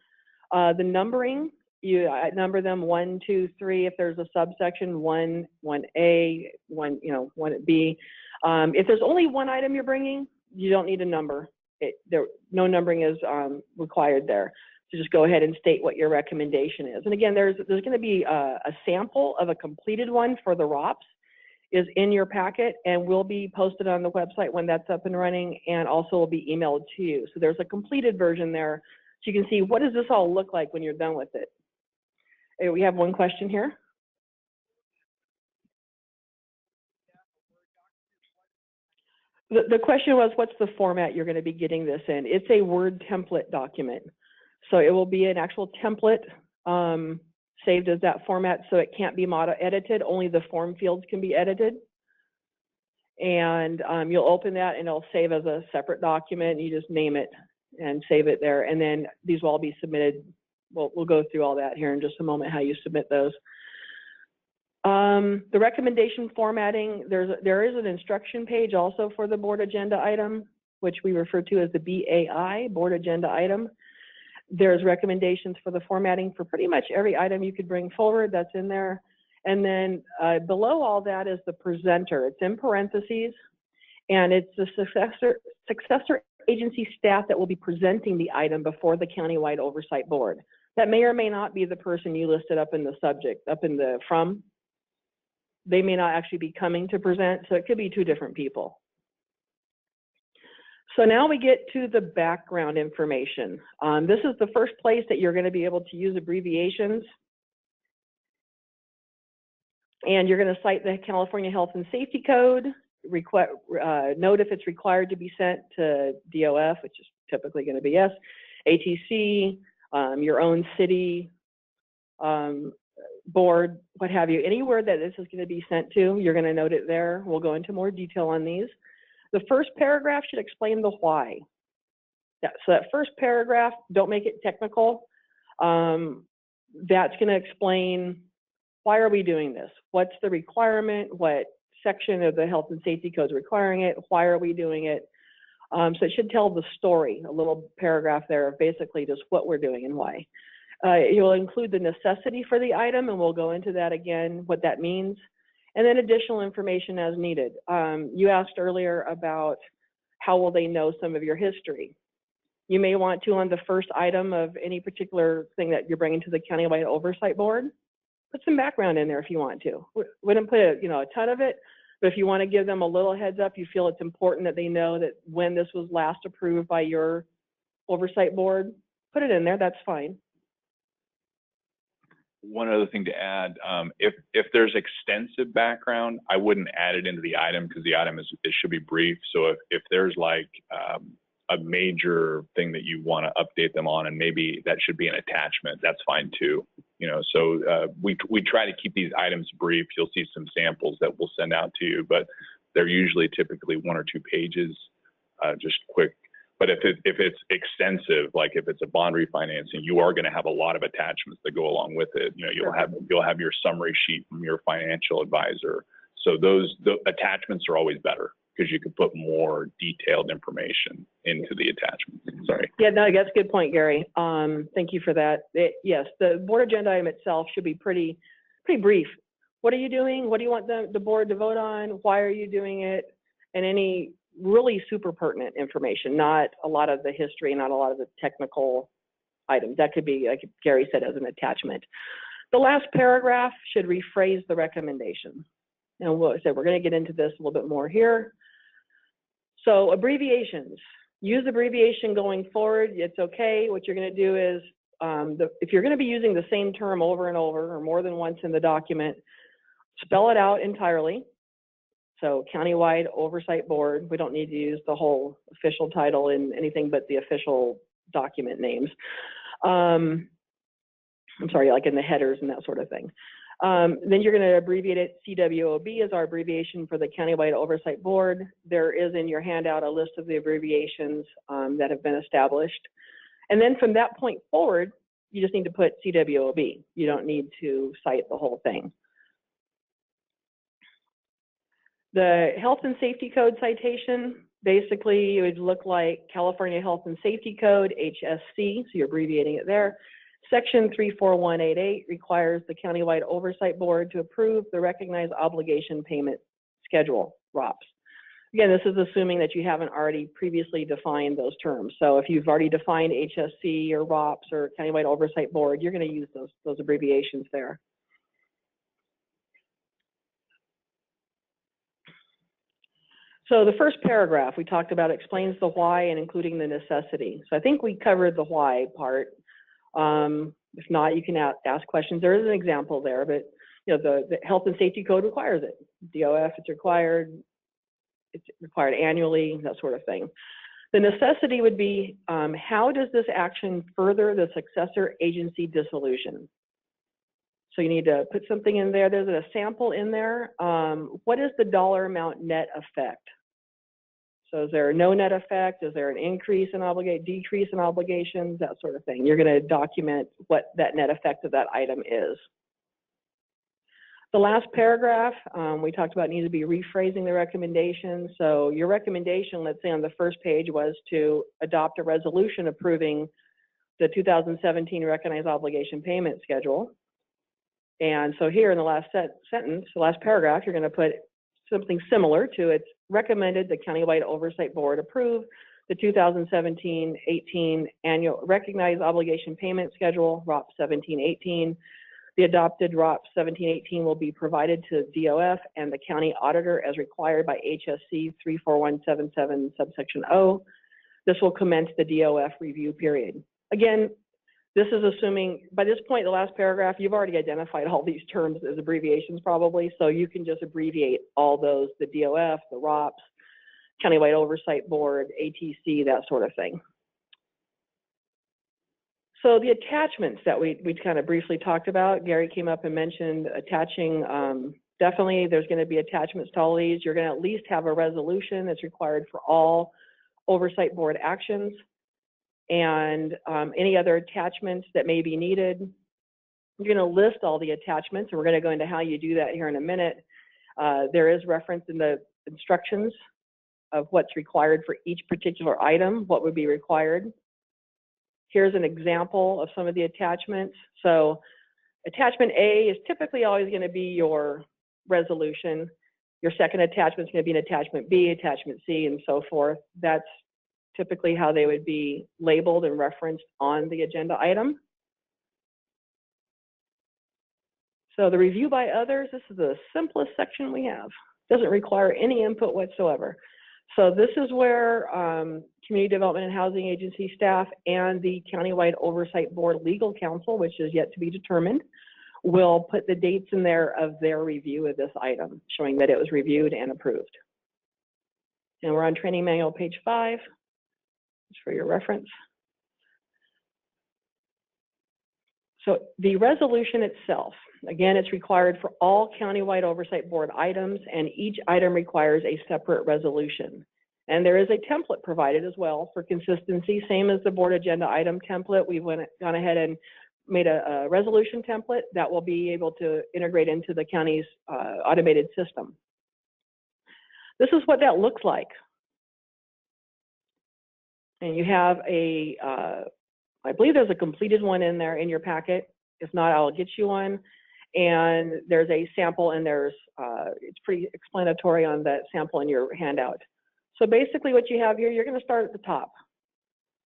The numbering, you number them 1, 2, 3. If there's a subsection, 1, 1A, 1, 1B. If there's only one item you're bringing, you don't need a number. No numbering is required there. So just go ahead and state what your recommendation is. And again, there's going to be a sample of a completed one for the ROPS is in your packet and will be posted on the website when that's up and running, and also will be emailed to you. So there's a completed version there, so you can see what does this all look like when you're done with it. We have one question here. The question was, what's the format you're going to be getting this in? It's a Word template document. So it will be an actual template saved as that format, so it can't be edited. Only the form fields can be edited. And you'll open that and it'll save as a separate document. You just name it and save it there. And then these will all be submitted. We'll go through all that here in just a moment, how you submit those. The recommendation formatting, there is an instruction page also for the board agenda item, which we refer to as the BAI, board agenda item. There's recommendations for the formatting for pretty much every item you could bring forward, that's in there. And then below all that is the presenter. It's in parentheses, and it's the successor agency staff that will be presenting the item before the Countywide Oversight Board. That may or may not be the person you listed up in the subject, up in the from. They may not actually be coming to present, so it could be 2 different people. So now we get to the background information. This is the first place that you're going to be able to use abbreviations. And you're going to cite the California Health and Safety Code, note if it's required to be sent to DOF, which is typically going to be yes, ATC, your own city, board, what have you. Anywhere that this is going to be sent to, you're going to note it there. We'll go into more detail on these. The first paragraph should explain the why. So that first paragraph, don't make it technical. That's going to explain, why are we doing this? What's the requirement? What section of the health and safety code is requiring it? Why are we doing it? So it should tell the story, a little paragraph there of basically just what we're doing and why. You'll include the necessity for the item, and we'll go into that again, what that means. And then additional information as needed. You asked earlier about how will they know some of your history. You may want to, on the first item of any particular thing that you're bringing to the Countywide Oversight Board, put some background in there if you want to. Wouldn't put a ton of it, but if you want to give them a little heads up, you feel it's important that they know that when this was last approved by your oversight board, put it in there, that's fine. One other thing to add, if there's extensive background, I wouldn't add it into the item because the item it should be brief. So if there's like a major thing that you want to update them on, and maybe that should be an attachment, that's fine too. So we try to keep these items brief. You'll see some samples that we'll send out to you, but they're usually typically 1 or 2 pages, just quick. But if it's extensive, like if it's a bond refinancing, you are going to have a lot of attachments that go along with it. You'll have your summary sheet from your financial advisor. So the attachments are always better because you can put more detailed information into the attachment. Sorry. Yeah, no, that's a good point, Gary. Thank you for that. Yes, the board agenda item itself should be pretty brief. What are you doing? What do you want the board to vote on? Why are you doing it? And any really super pertinent information, not a lot of the history, not a lot of the technical items. That could be, like Gary said, as an attachment. The last paragraph should rephrase the recommendation. And we're going to get into this a little bit more here. So abbreviations, use abbreviation going forward. It's okay. What you're going to do is, if you're going to be using the same term over and over or more than once in the document, spell it out entirely. So Countywide Oversight Board, we don't need to use the whole official title in anything but the official document names. I'm sorry, like in the headers and that sort of thing. Then you're going to abbreviate it. CWOB is our abbreviation for the Countywide Oversight Board. There is in your handout a list of the abbreviations that have been established. And then from that point forward, you just need to put CWOB. You don't need to cite the whole thing. The Health and Safety Code citation, basically it would look like California Health and Safety Code, HSC, so you're abbreviating it there. Section 34188 requires the Countywide Oversight Board to approve the Recognized Obligation Payment Schedule, ROPS. Again, this is assuming that you haven't already previously defined those terms. So if you've already defined HSC or ROPS or Countywide Oversight Board, you're going to use those abbreviations there. So the first paragraph we talked about explains the why and including the necessity. So I think we covered the why part. If not, you can ask questions. There is an example there, but you know, the Health and Safety Code requires it. DOF, it's required annually, that sort of thing. The necessity would be, how does this action further the successor agency dissolution? So you need to put something in there. There's a sample in there. What is the dollar amount net effect? So is there no net effect? Is there an increase in decrease in obligations, that sort of thing? You're going to document what that net effect of that item is. The last paragraph, we talked about needs to be rephrasing the recommendation. So your recommendation, let's say on the first page, was to adopt a resolution approving the 2017 Recognized Obligation Payment Schedule. And so here in the last sentence, the last paragraph, you're going to put something similar to it's recommended the Countywide Oversight Board approve the 2017-18 Annual Recognized Obligation Payment Schedule, ROP 1718. The adopted ROP 1718 will be provided to DOF and the county auditor as required by HSC 34177 subsection O. This will commence the DOF review period. Again, this is assuming, by this point, the last paragraph, you've already identified all these terms as abbreviations probably, so you can just abbreviate all those, the DOF, the ROPS, Countywide Oversight Board, ATC, that sort of thing. So the attachments that we kind of briefly talked about, Gary came up and mentioned attaching, definitely there's going to be attachments to all these. You're going to at least have a resolution that's required for all Oversight Board actions. And any other attachments that may be needed. You're going to list all the attachments, and we're going to go into how you do that here in a minute. There is reference in the instructions of what's required for each particular item, what would be required. Here's an example of some of the attachments. So attachment A is typically always going to be your resolution. Your second attachment is going to be an attachment B, attachment C, and so forth. That's typically how they would be labeled and referenced on the agenda item. So the review by others, this is the simplest section we have. Doesn't require any input whatsoever. So this is where Community Development and Housing Agency staff and the Countywide Oversight Board Legal Counsel, which is yet to be determined, will put the dates in there of their review of this item, showing that it was reviewed and approved. And we're on Training Manual, page 5. Just for your reference. So the resolution itself, again, it's required for all Countywide Oversight Board items, and each item requires a separate resolution. And there is a template provided as well for consistency, same as the board agenda item template. We've gone ahead and made a resolution template that will be able to integrate into the county's automated system. This is what that looks like. And you have a, I believe there's a completed one in there in your packet. If not, I'll get you one. And there's a sample, and there's, it's pretty explanatory on that sample in your handout. So basically what you have here, you're going to start at the top.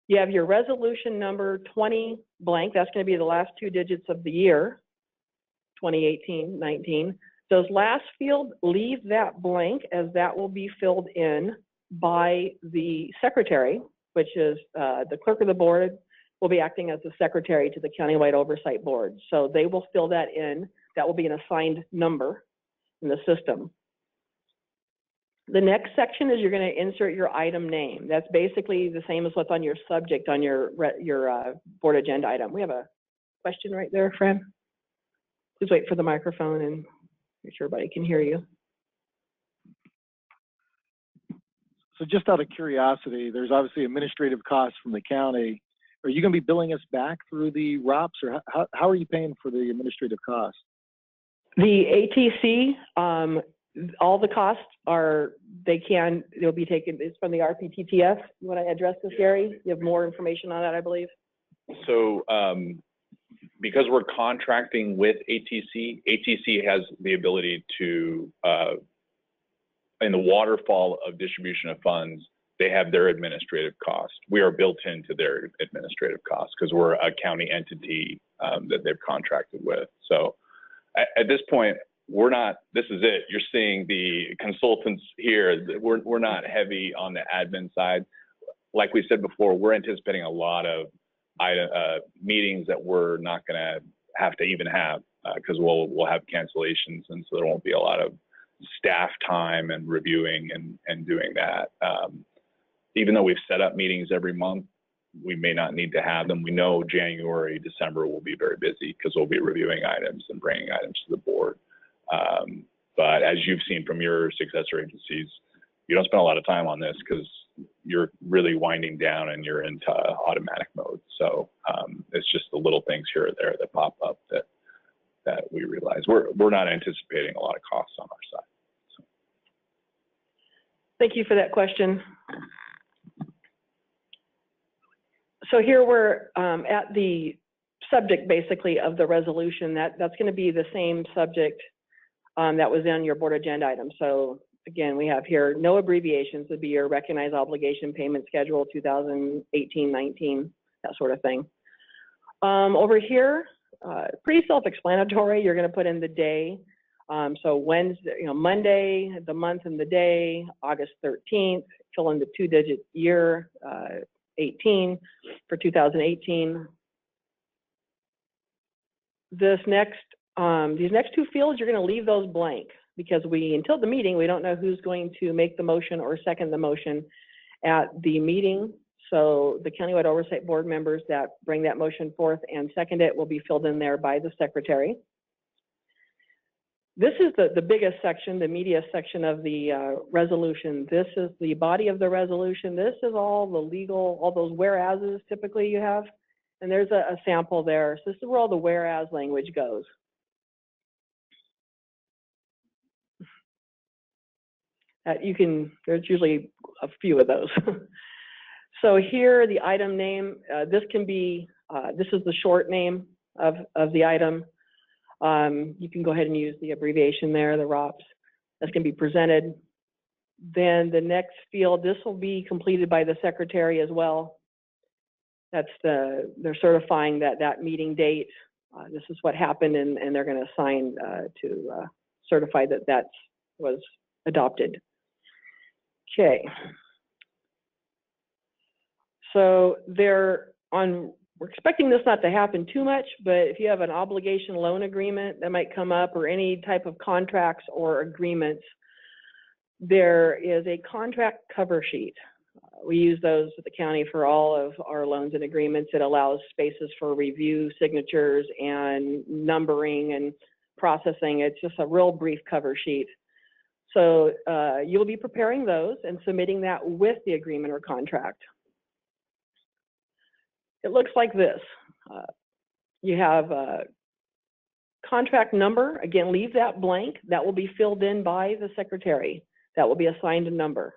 You have your resolution number 20 blank. That's going to be the last 2 digits of the year, 2018-19. Those last field, leave that blank, as that will be filled in by the secretary, which is the clerk of the board will be acting as the secretary to the Countywide Oversight Board. So they will fill that in. That will be an assigned number in the system. The next section is you're going to insert your item name. That's basically the same as what's on your subject on your board agenda item. We have a question right there, Fran. Please wait for the microphone and make sure everybody can hear you. So just out of curiosity, there's obviously administrative costs from the county. Are you going to be billing us back through the ROPS, or how are you paying for the administrative costs? The ATC, all the costs they'll be taken, it's from the RPTTF. You want to address this, Gary? You have more information on that, I believe. So because we're contracting with ATC has the ability to, in the waterfall of distribution of funds, they have their administrative cost. We are built into their administrative costs because we're a county entity that they've contracted with. So at this point, this is it. You're seeing the consultants here. We're not heavy on the admin side. Like we said before, we're anticipating a lot of meetings that we're not going to have to even have because we'll have cancellations, and so there won't be a lot of staff time and reviewing and doing that. Even though we've set up meetings every month, we may not need to have them. We know January, December will be very busy because we'll be reviewing items and bringing items to the board. But as you've seen from your successor agencies, you don't spend a lot of time on this because you're really winding down and you're into automatic mode. So it's just the little things here or there that pop up that we realize. We're not anticipating a lot of costs on our side. So. Thank you for that question. So here we're at the subject basically of the resolution. That's going to be the same subject that was in your board agenda item. So again, we have here no abbreviations. Would be your recognized obligation payment schedule 2018-19, that sort of thing. Over here, pretty self-explanatory. You're going to put in the day. So Wednesday, Monday, the month and the day, August 13th. Fill in the 2-digit year, 18 for 2018. These next 2 fields, you're going to leave those blank because until the meeting, we don't know who's going to make the motion or second the motion at the meeting. So the Countywide Oversight Board members that bring that motion forth and second it will be filled in there by the secretary. This is the biggest section, the media section of the resolution. This is the body of the resolution. This is all the legal, all those whereases typically you have. And there's a sample there. So this is where all the whereas language goes. There's usually a few of those. So here, the item name, this can be, this is the short name of the item. You can go ahead and use the abbreviation there, the ROPS. That's going to be presented. Then the next field, this will be completed by the secretary as well. They're certifying that meeting date. This is what happened, and they're going to sign to certify that was adopted. Okay. So we're expecting this not to happen too much, but if you have an obligation loan agreement that might come up or any type of contracts or agreements, there is a contract cover sheet. We use those at the county for all of our loans and agreements. It allows spaces for review, signatures, and numbering and processing. It's just a real brief cover sheet. So you'll be preparing those and submitting that with the agreement or contract. It looks like this. You have a contract number. Again, leave that blank. That will be filled in by the secretary. That will be assigned a number.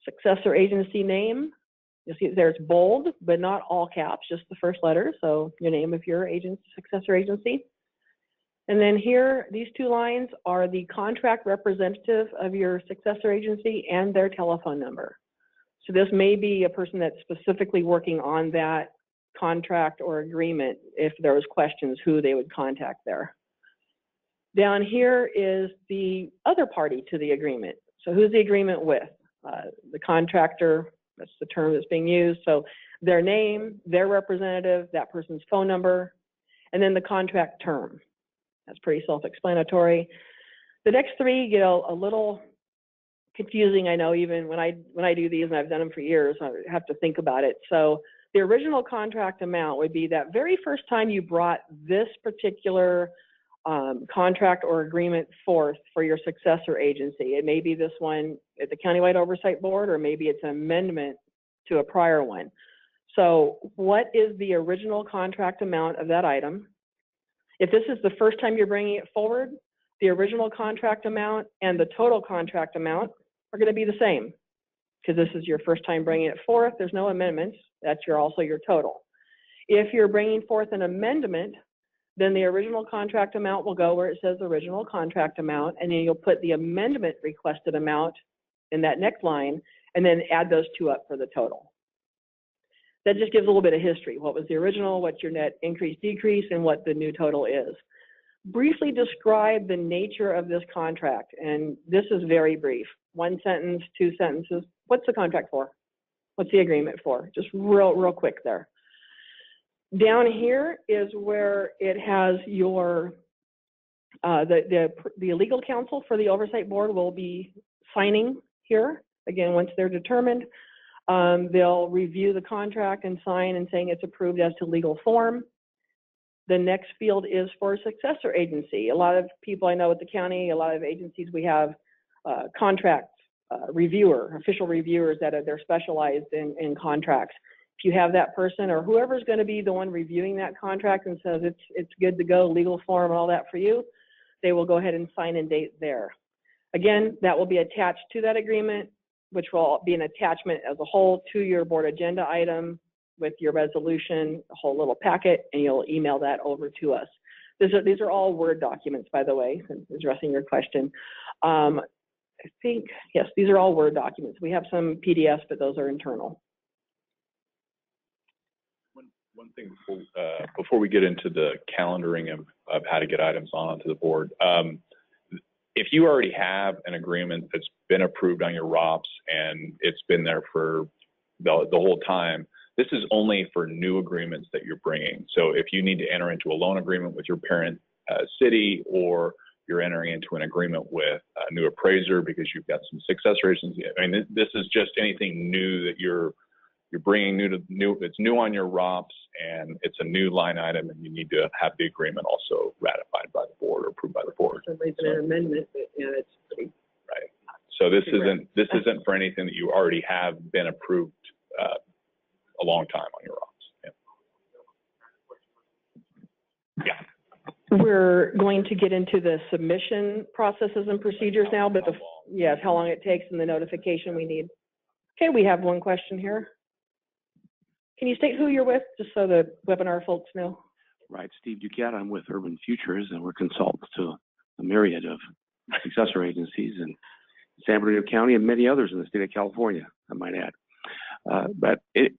Successor agency name. You'll see there it's bold, but not all caps, just the first letter. So your name of your successor agency. And then here, these 2 lines are the contract representative of your successor agency and their telephone number. So this may be a person that's specifically working on that contract or agreement. If there was questions, who they would contact there. Down here is the other party to the agreement. So who's the agreement with? The contractor, that's the term that's being used. So their name, their representative, that person's phone number, and then the contract term. That's pretty self-explanatory. The next 3 get a little confusing, I know, even when I do these, and I've done them for years, I have to think about it. So the original contract amount would be that very first time you brought this particular contract or agreement forth for your successor agency. It may be this one at the Countywide Oversight Board, or maybe it's an amendment to a prior one. So what is the original contract amount of that item? If this is the first time you're bringing it forward, the original contract amount and the total contract amount are going to be the same, because this is your first time bringing it forth. There's no amendments. That's also your total. If you're bringing forth an amendment, then the original contract amount will go where it says original contract amount, and then you'll put the amendment requested amount in that next line, and then add those two up for the total. That just gives a little bit of history. What was the original, what's your net increase, decrease, and what the new total is. Briefly describe the nature of this contract, and this is very brief. 1 sentence, 2 sentences. What's the contract for? What's the agreement for? Just real quick there. Down here is where it has your, the legal counsel for the oversight board will be signing here. Again, once they're determined, they'll review the contract and sign and saying it's approved as to legal form. The next field is for successor agency. A lot of people I know at the county, a lot of agencies, we have contract reviewer, official reviewers that they're specialized in contracts. If you have that person or whoever's going to be the one reviewing that contract and says it's good to go, legal form and all that for you, they will go ahead and sign and date there. Again, that will be attached to that agreement, which will be an attachment as a whole to your board agenda item with your resolution, a whole little packet, and you'll email that over to us. These are all Word documents, by the way, addressing your question. I think, yes, these are all Word documents. We have some PDFs, but those are internal. One thing before we get into the calendaring of how to get items onto the board, if you already have an agreement that's been approved on your ROPS and it's been there for the whole time, this is only for new agreements that you're bringing. So if you need to enter into a loan agreement with your parent city, or you're entering into an agreement with a new appraiser because you've got some successor agency, I mean, this is just anything new that you're bringing it's new on your ROPS, and it's a new line item, and you need to have the agreement also ratified by the board or approved by the board. For some reason, an amendment, but yeah, it's pretty. Right. So this isn't for anything that you already have been approved a long time on your ROPS. Yeah. We're going to get into the submission processes and procedures now, but yes, how long it takes and the notification we need. Okay, we have one question here. Can you state who you're with, just so the webinar folks know? Right, Steve Duquette. I'm with Urban Futures, and we're consultants to a myriad of successor agencies in San Bernardino County and many others in the state of California, I might add.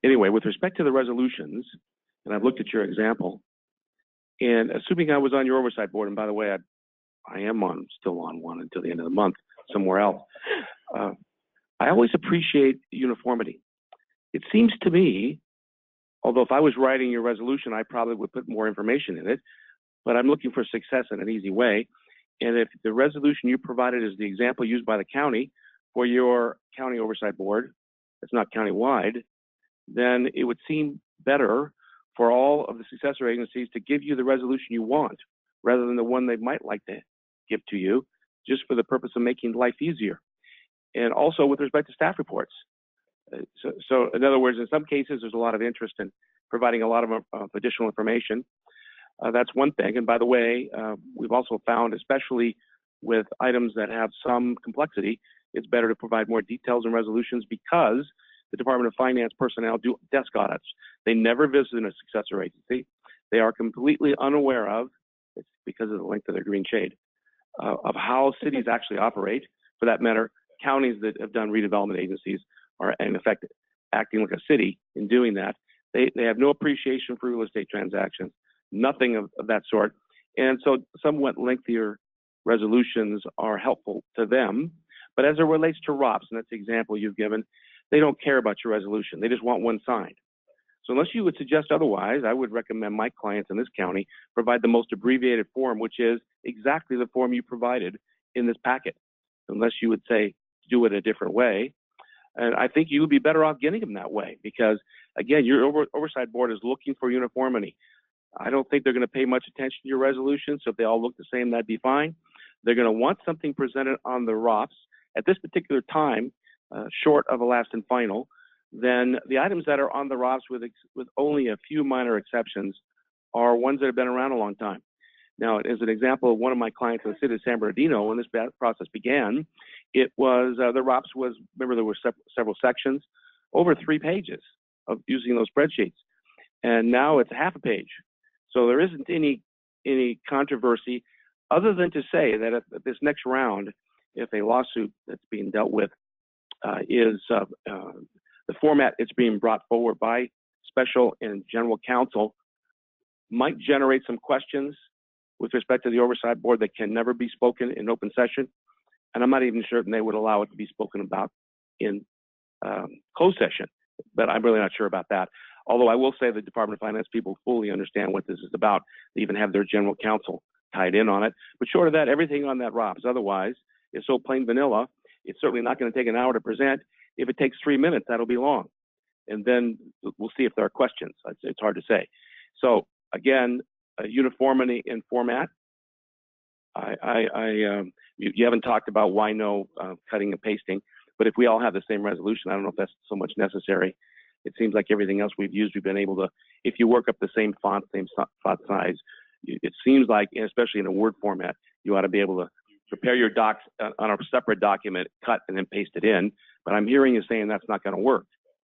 Anyway, with respect to the resolutions, and I've looked at your example, and assuming I was on your oversight board, and by the way, I am still on one until the end of the month somewhere else, I always appreciate uniformity. It seems to me, although if I was writing your resolution, I probably would put more information in it, but I'm looking for success in an easy way. And if the resolution you provided is the example used by the county for your county oversight board, it's not countywide, then it would seem better for all of the successor agencies to give you the resolution you want rather than the one they might like to give to you, just for the purpose of making life easier. And also with respect to staff reports. So in other words, in some cases, there's a lot of interest in providing a lot of additional information. That's one thing. And by the way, we've also found, especially with items that have some complexity, it's better to provide more details and resolutions because the Department of Finance personnel do desk audits. They never visit a successor agency. They are completely unaware of, it's because of the length of their green shade, of how cities actually operate. For that matter, counties that have done redevelopment agencies are in effect acting like a city in doing that. They have no appreciation for real estate transactions, nothing of that sort. And so somewhat lengthier resolutions are helpful to them. But as it relates to ROPS, and that's the example you've given, they don't care about your resolution. They just want one signed. So unless you would suggest otherwise, I would recommend my clients in this county provide the most abbreviated form, which is exactly the form you provided in this packet, unless you would say do it a different way. And I think you would be better off getting them that way because, again, your oversight board is looking for uniformity. I don't think they're going to pay much attention to your resolution, so if they all look the same, that'd be fine. They're going to want something presented on the ROPS at this particular time, short of a last and final. Then the items that are on the ROPS with only a few minor exceptions are ones that have been around a long time. Now, as an example, one of my clients in the city of San Bernardino, when this process began, it was, the ROPS was, remember there were several sections, over 3 pages of using those spreadsheets. And now it's half a page. So there isn't any controversy other than to say that at this next round, if a lawsuit that's being dealt with is the format it's being brought forward by special and general counsel might generate some questions with respect to the oversight board that can never be spoken in open session. And I'm not even certain they would allow it to be spoken about in closed session, but I'm really not sure about that. Although I will say the Department of Finance people fully understand what this is about. They even have their general counsel tied in on it. But short of that, everything on that ROPS otherwise is so plain vanilla. It's certainly not going to take an hour to present. If it takes 3 minutes, that'll be long. And then we'll see if there are questions. It's hard to say. So again, uniformity in format. You haven't talked about why no cutting and pasting, but if we all have the same resolution, I don't know if that's so much necessary. It seems like everything else we've used, we've been able to, if you work up the same font size, it seems like, especially in a Word format, you ought to be able to prepare your docs on a separate document, cut and then paste it in. But I'm hearing you saying that's not going to work.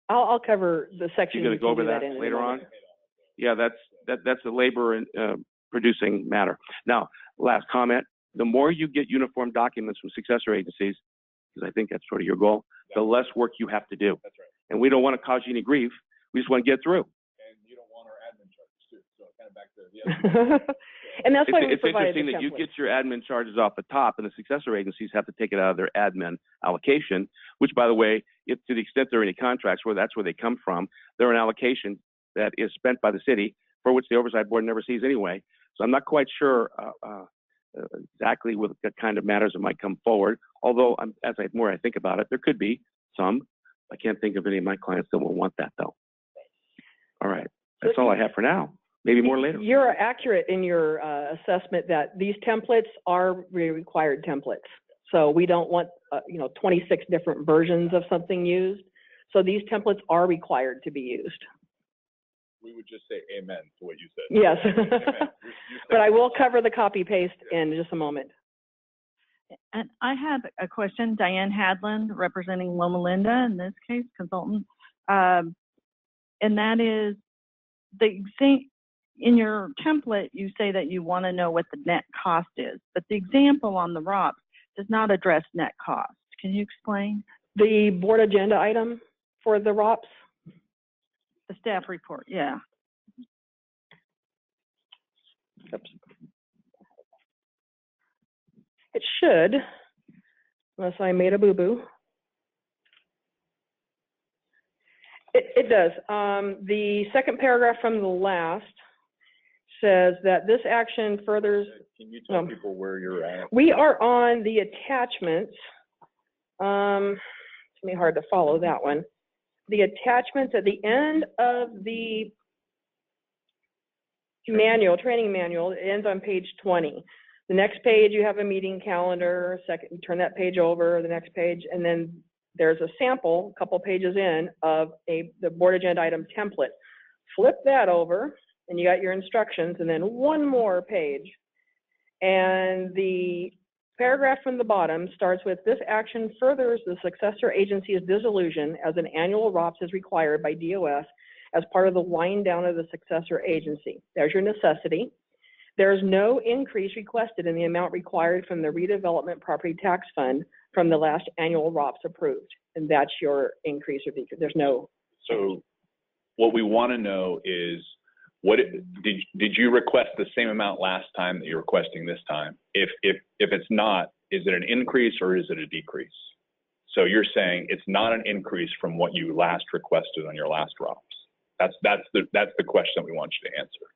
I'll cover the section. You're going to go over that later on? Yeah, that's a labor and producing matter. Now, last comment, the more you get uniform documents from successor agencies, because I think that's sort of your goal, the less work you have to do. That's right. And we don't want to cause you any grief. We just want to get through. And you don't want our admin charges too. So kind of back to the other. And that's why we it's interesting that you get your admin charges off the top, and the successor agencies have to take it out of their admin allocation, which, by the way, if to the extent there are any contracts where that's where they come from, they're an allocation that is spent by the city for which the oversight board never sees anyway. So I'm not quite sure exactly what kind of matters that might come forward. Although, more I think about it, there could be some. I can't think of any of my clients that will want that, though. All right, that's all I have for now. Maybe more later. You're accurate in your assessment that these templates are required templates. So we don't want 26 different versions of something used. So these templates are required to be used. We would just say amen to what you said. Yes. But I will cover the copy paste in just a moment. And I had a question, Diane Hadland, representing Loma Linda, in this case, consultant. And that is, in your template, you say that you want to know what the net cost is, but the example on the ROPS does not address net cost. Can you explain? The board agenda item for the ROPS? The staff report, yeah. Oops. It should, unless I made a boo-boo. It does. The second paragraph from the last says that this action furthers. Can you tell people where you're at? We are on the attachments. It's going to be hard to follow that one. The attachments at the end of the manual, training manual, it ends on page 20. The next page, you have a meeting calendar. Second, you turn that page over, the next page, and then there's a sample, a couple pages in, of the board agenda item template. Flip that over, and you got your instructions, and then one more page. And the paragraph from the bottom starts with, this action furthers the successor agency's dissolution as an annual ROPS is required by DOS as part of the wind down of the successor agency. There's your necessity. There's no increase requested in the amount required from the redevelopment property tax fund from the last annual ROPS approved. And that's your increase or decrease. There's no. So what we want to know is, did you request the same amount last time that you're requesting this time? If it's not, is it an increase or is it a decrease? So you're saying it's not an increase from what you last requested on your last ROPS. That's the question that we want you to answer.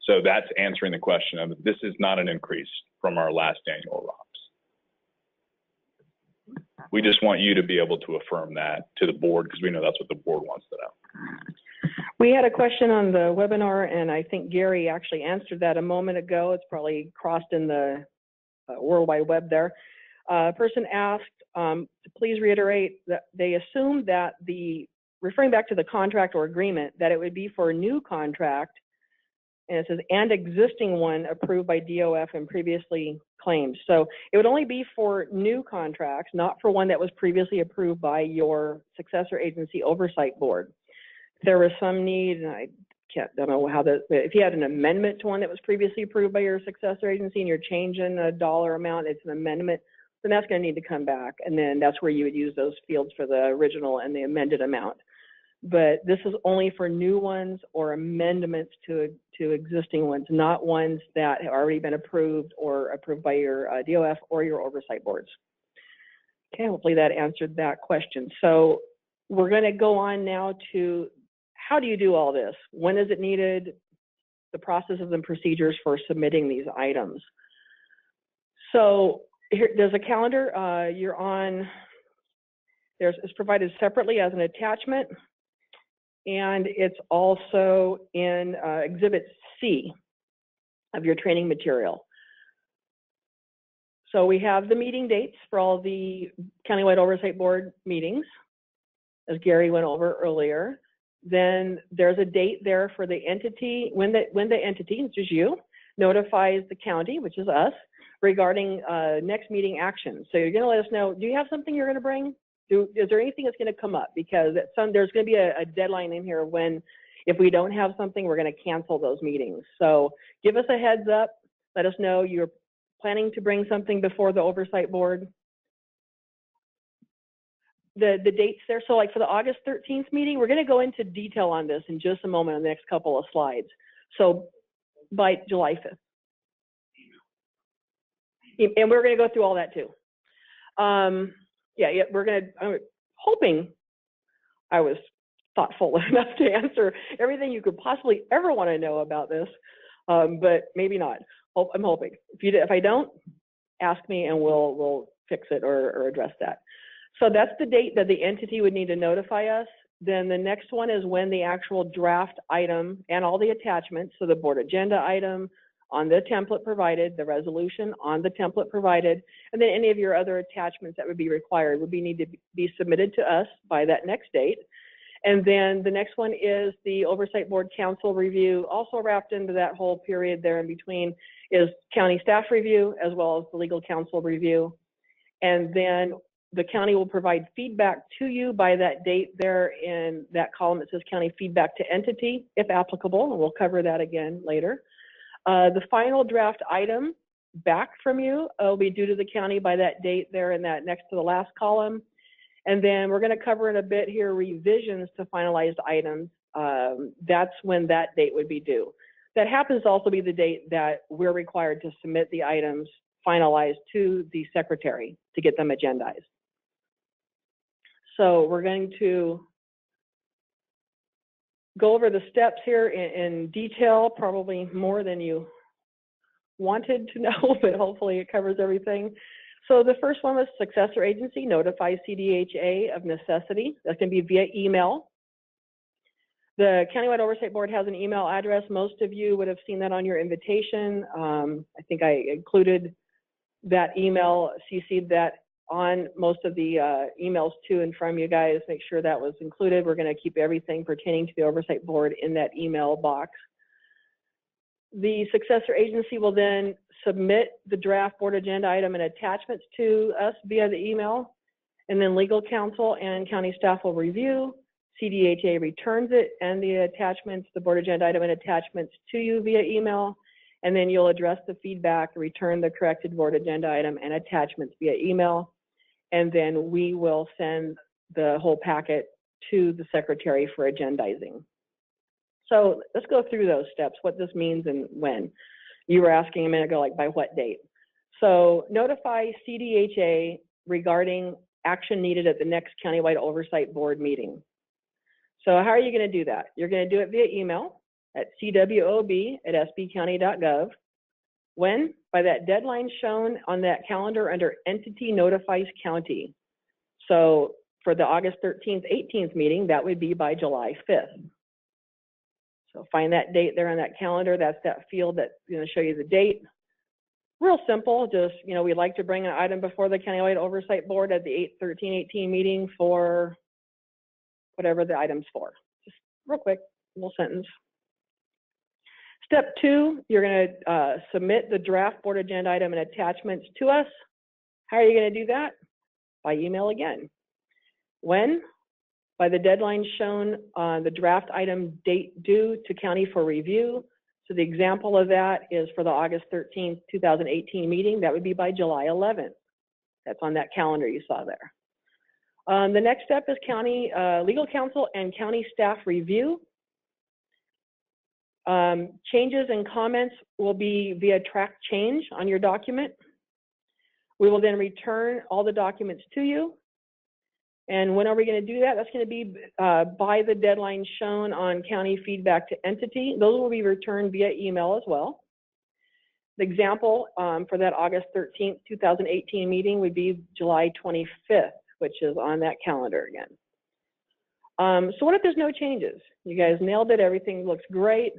So that's answering the question of, this is not an increase from our last annual ROPS. We just want you to be able to affirm that to the board, because we know that's what the board wants to know. We had a question on the webinar, and I think Gary actually answered that a moment ago. It's probably crossed in the World Wide Web there. A person asked to please reiterate that they assumed that referring back to the contract or agreement, that it would be for a new contract and it says, and existing one approved by DOF and previously claimed. So it would only be for new contracts, not for one that was previously approved by your Successor Agency Oversight Board. If there was some need, and I don't know how that, if you had an amendment to one that was previously approved by your Successor Agency and you're changing a dollar amount, it's an amendment, then that's going to need to come back. And then that's where you would use those fields for the original and the amended amount. But this is only for new ones or amendments to existing ones, not ones that have already been approved or approved by your DOF or your oversight boards. Okay, hopefully that answered that question. So we're going to go on now to how do you do all this? When is it needed? The processes and procedures for submitting these items. So here, there's a calendar you're on. It's provided separately as an attachment. And it's also in Exhibit C of your training material. So we have the meeting dates for all the Countywide Oversight Board meetings, as Gary went over earlier. Then there's a date there for the entity, when the entity, which is you, notifies the county, which is us, regarding next meeting action. So you're going to let us know, do you have something you're going to bring? Is there anything that's going to come up? Because there's going to be a deadline in here when, if we don't have something, we're going to cancel those meetings. So give us a heads up. Let us know you're planning to bring something before the oversight board. The dates there. So like for the August 13th meeting, we're going to go into detail on this in just a moment on the next couple of slides. So by July 5th. And we're going to go through all that too. Yeah, I'm hoping I was thoughtful enough to answer everything you could possibly ever want to know about this, but maybe not. I'm hoping. If I don't, ask me and we'll fix it or address that. So that's the date that the entity would need to notify us. Then the next one is when the actual draft item and all the attachments, so the board agenda item, on the template provided, the resolution on the template provided, and then any of your other attachments that would be required would need to be submitted to us by that next date. And then the next one is the Oversight Board Council review. Also wrapped into that whole period there in between is county staff review as well as the legal counsel review. And then the county will provide feedback to you by that date there in that column that says county feedback to entity, if applicable, and we'll cover that again later. The final draft item back from you will be due to the county by that date there in that next to the last column. And then we're going to cover in a bit here revisions to finalized items. That's when that date would be due. That happens to also be the date that we're required to submit the items finalized to the secretary to get them agendized. So we're going to go over the steps here in detail, probably more than you wanted to know, but hopefully it covers everything. So the first one was Successor Agency notifies CDHA of necessity. That's going to be via email. The Countywide Oversight Board has an email address. Most of you would have seen that on your invitation. I think I included that email, CC'd that on most of the emails to and from you guys. Make sure that was included. We're going to keep everything pertaining to the Oversight Board in that email box. The Successor Agency will then submit the draft board agenda item and attachments to us via the email, and then legal counsel and county staff will review. CDHA returns it and the attachments, the board agenda item and attachments to you via email, and then you'll address the feedback, return the corrected board agenda item and attachments via email, and then we will send the whole packet to the secretary for agendizing. So let's go through those steps, what this means and when. You were asking a minute ago, like by what date? So notify CDHA regarding action needed at the next Countywide Oversight Board meeting. So how are you going to do that? You're going to do it via email at cwob@sbcounty.gov. When? By that deadline shown on that calendar under Entity Notifies County. So for the August 13th, 18th meeting, that would be by July 5th. So find that date there on that calendar. That's that field that's going to show you the date. Real simple, just, we'd like to bring an item before the Countywide Oversight Board at the 8/13/18 meeting for whatever the item's for. Just real quick, little sentence. Step 2, you're going to submit the draft board agenda item and attachments to us. How are you going to do that? By email again. When? By the deadline shown on the draft item date due to county for review. So the example of that is for the August 13th, 2018 meeting. That would be by July 11th. That's on that calendar you saw there. The next step is county legal counsel and county staff review. Changes and comments will be via track change on your document. We will then return all the documents to you. And when are we going to do that? That's going to be by the deadline shown on county feedback to entity. Those will be returned via email as well. The example for that August 13th, 2018 meeting would be July 25th, which is on that calendar again. So what if there's no changes? You guys nailed it. Everything looks great.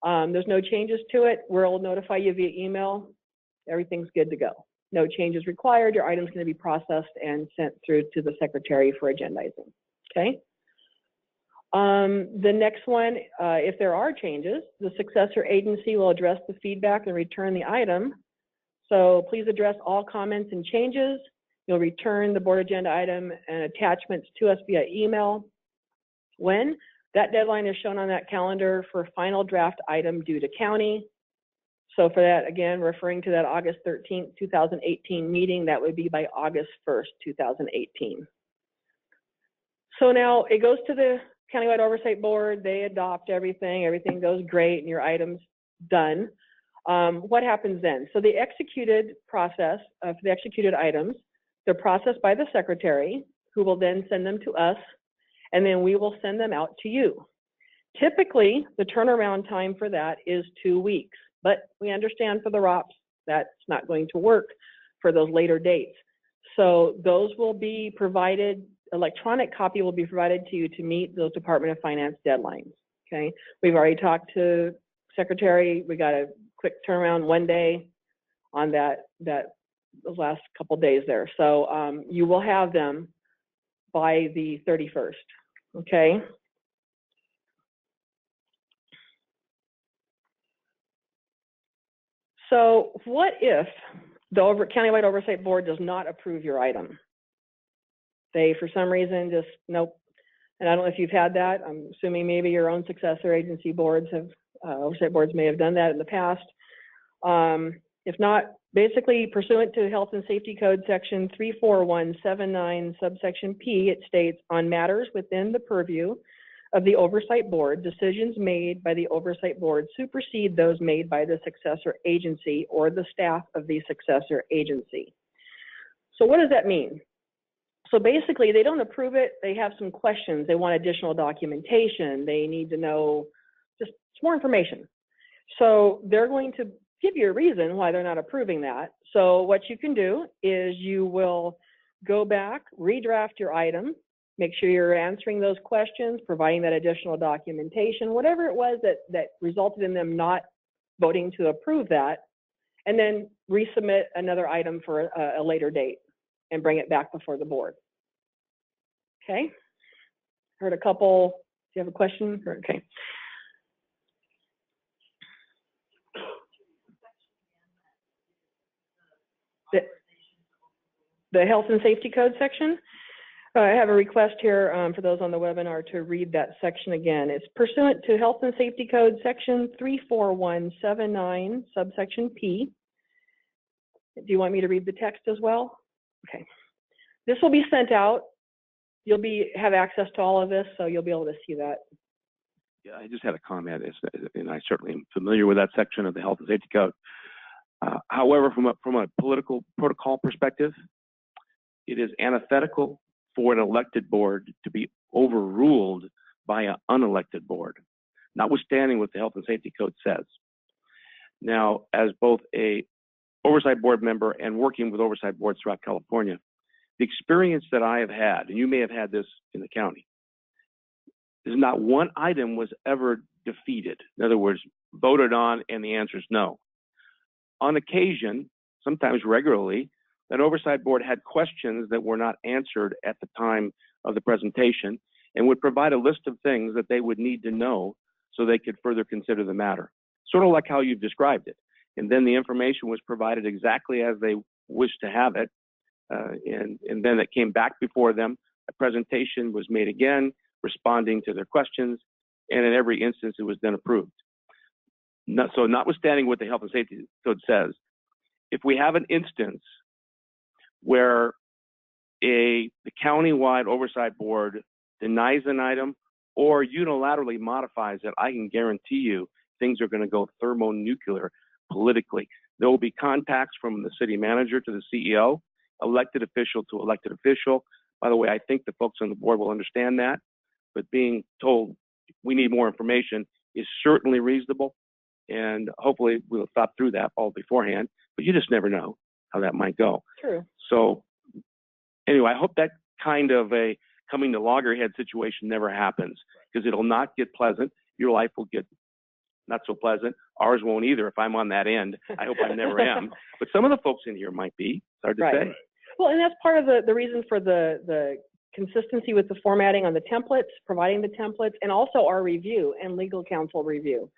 There's no changes to it. We'll notify you via email. Everything's good to go. No changes required. Your item's going to be processed and sent through to the secretary for agendizing. Okay. The next one, if there are changes, the successor agency will address the feedback and return the item. So please address all comments and changes. You'll return the board agenda item and attachments to us via email. When? That deadline is shown on that calendar for final draft item due to county. So for that, again, referring to that August 13th, 2018 meeting, that would be by August 1st, 2018. So now it goes to the Countywide Oversight Board. They adopt everything. Everything goes great and your item's done. What happens then? So the executed process for the executed items, they're processed by the secretary, who will then send them to us, and then we will send them out to you. Typically, the turnaround time for that is 2 weeks, but we understand for the ROPS that's not going to work for those later dates. So those will be provided, electronic copy will be provided to you to meet those Department of Finance deadlines, okay? We've already talked to Secretary. We got a quick turnaround 1 day on those last couple days there. So you will have them by the 31st, okay? So what if the Countywide Oversight Board does not approve your item? They, for some reason, just, nope. And I don't know if you've had that. I'm assuming maybe your own successor agency boards have, oversight boards may have done that in the past. If not, basically pursuant to Health and Safety Code section 34179 subsection P, it states, on matters within the purview of the Oversight Board, decisions made by the Oversight Board supersede those made by the successor agency or the staff of the successor agency. So what does that mean? So basically, they don't approve it. They have some questions. They want additional documentation. They need to know just more information. So they're going to give you a reason why they're not approving that. So what you can do is you will go back, redraft your item, make sure you're answering those questions, providing that additional documentation, whatever it was that resulted in them not voting to approve that, and then resubmit another item for a later date and bring it back before the board. Okay? Heard a couple. Do you have a question? Okay. The Health and Safety Code section. I have a request here for those on the webinar to read that section again. It's pursuant to Health and Safety Code section 34179 subsection P. Do you want me to read the text as well? Okay. This will be sent out. You'll have access to all of this, so you'll be able to see that. Yeah, I just had a comment, and I certainly am familiar with that section of the Health and Safety Code. However, from a political protocol perspective, it is antithetical for an elected board to be overruled by an unelected board, notwithstanding what the Health and Safety Code says. Now, as both a oversight board member and working with oversight boards throughout California, the experience that I have had, and you may have had this in the county, is not one item was ever defeated. In other words, voted on and the answer is no. On occasion, sometimes regularly, that oversight board had questions that were not answered at the time of the presentation and would provide a list of things that they would need to know so they could further consider the matter. sort of like how you've described it. And then the information was provided exactly as they wished to have it. And then it came back before them. A presentation was made again, responding to their questions. And in every instance, it was then approved. So notwithstanding what the health and safety code says, if we have an instance where the countywide oversight board denies an item or unilaterally modifies it, I can guarantee you things are going to go thermonuclear politically. There will be contacts from the city manager to the CEO, elected official to elected official. By the way, I think the folks on the board will understand that, but being told we need more information is certainly reasonable, and hopefully we'll thought through that all beforehand, but you just never know how that might go. True. So anyway, I hope that kind of a coming to loggerhead situation never happens, because it'll not get pleasant. Your life will get not so pleasant. Ours won't either if I'm on that end. I hope I never am. But some of the folks in here might be. It's hard to say. Well, and that's part of the reason for the consistency with the formatting on the templates, providing the templates, and also our review and legal counsel review.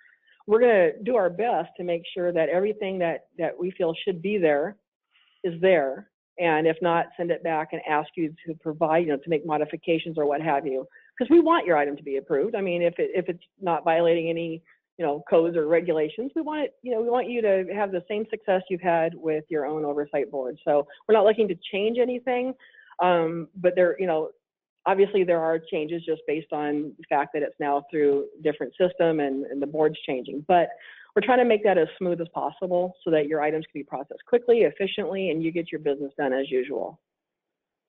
We're going to do our best to make sure that everything that we feel should be there is there. And if not, send it back and ask you to provide, to make modifications or what have you. Because we want your item to be approved. I mean, if it's not violating any, codes or regulations, we want it, we want you to have the same success you've had with your own oversight board. So we're not looking to change anything, but there, obviously there are changes just based on the fact that it's now through a different system and the board's changing. But we're trying to make that as smooth as possible so that your items can be processed quickly, efficiently, and you get your business done as usual.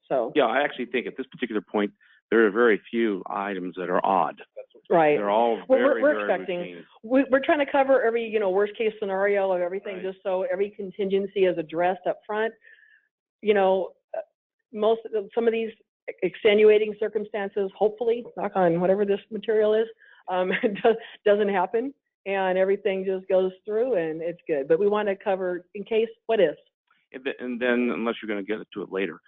So yeah, I actually think at this particular point, there are very few items that are odd. Right. They're all we're expecting. We're trying to cover every worst case scenario of everything, right, just so every contingency is addressed up front. Some of these extenuating circumstances, hopefully, knock on whatever this material is, doesn't happen, and everything just goes through and it's good. But we want to cover in case what if. And then, unless you're going to get to it later,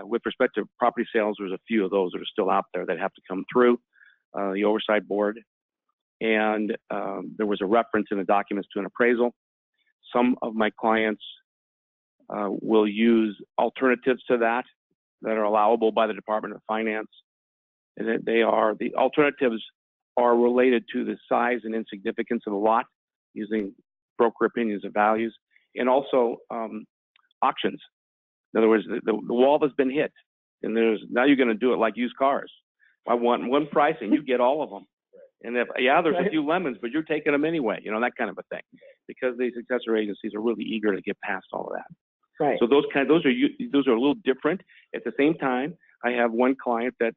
with respect to property sales, there's a few of those that are still out there that have to come through the oversight board. And there was a reference in the documents to an appraisal. Some of my clients will use alternatives to that are allowable by the Department of Finance. And the alternatives are related to the size and insignificance of the lot, using broker opinions of values, and also auctions. In other words, the wall has been hit, and now you're going to do it like used cars. I want one price, and you get all of them. And there's a few lemons, but you're taking them anyway. That kind of a thing, because the successor agencies are really eager to get past all of that. Right. So those are a little different. At the same time, I have one client that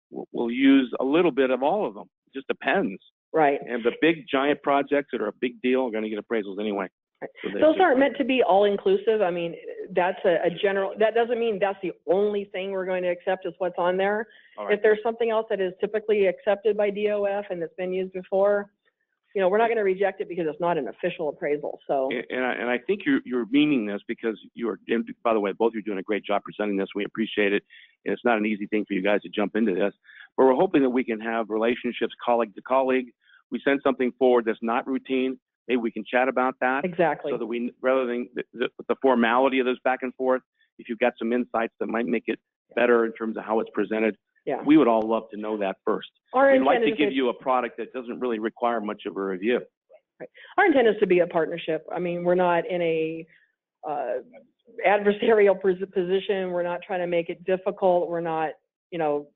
will use a little bit of all of them. It just depends. Right. And the big giant projects that are a big deal are going to get appraisals anyway. Right. So those aren't meant to be all inclusive. I mean, that's a general, that doesn't mean that's the only thing we're going to accept is what's on there. Right. If there's something else that is typically accepted by DOF and that's been used before, we're not going to reject it because it's not an official appraisal. So, and I think you're meaning this because by the way, both of you are doing a great job presenting this. We appreciate it. And it's not an easy thing for you guys to jump into this, but we're hoping that we can have relationships, colleague to colleague. We send something forward that's not routine. Maybe we can chat about that. Exactly. So that rather than the formality of this back and forth, if you've got some insights that might make it better in terms of how it's presented, we would all love to know that first. We'd like to give you a product that doesn't really require much of a review. Right. Our intent is to be a partnership. I mean, we're not in a adversarial position. We're not trying to make it difficult. We're not,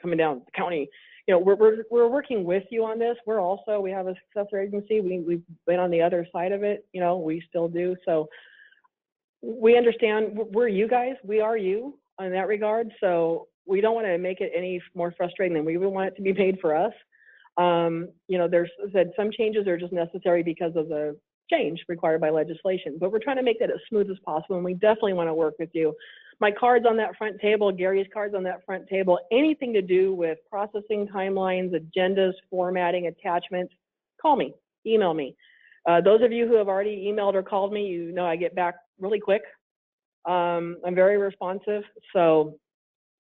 coming down the county. We're working with you on this. We have a successor agency. We've been on the other side of it. We still do. So we understand we're you guys. We are you in that regard. So we don't want to make it any more frustrating than we would want it to be made for us. There's some changes are just necessary because of the change required by legislation, but we're trying to make that as smooth as possible. And we definitely want to work with you. My card's on that front table, Gary's card's on that front table, anything to do with processing timelines, agendas, formatting, attachments, call me, email me. Those of you who have already emailed or called me, I get back really quick. I'm very responsive. So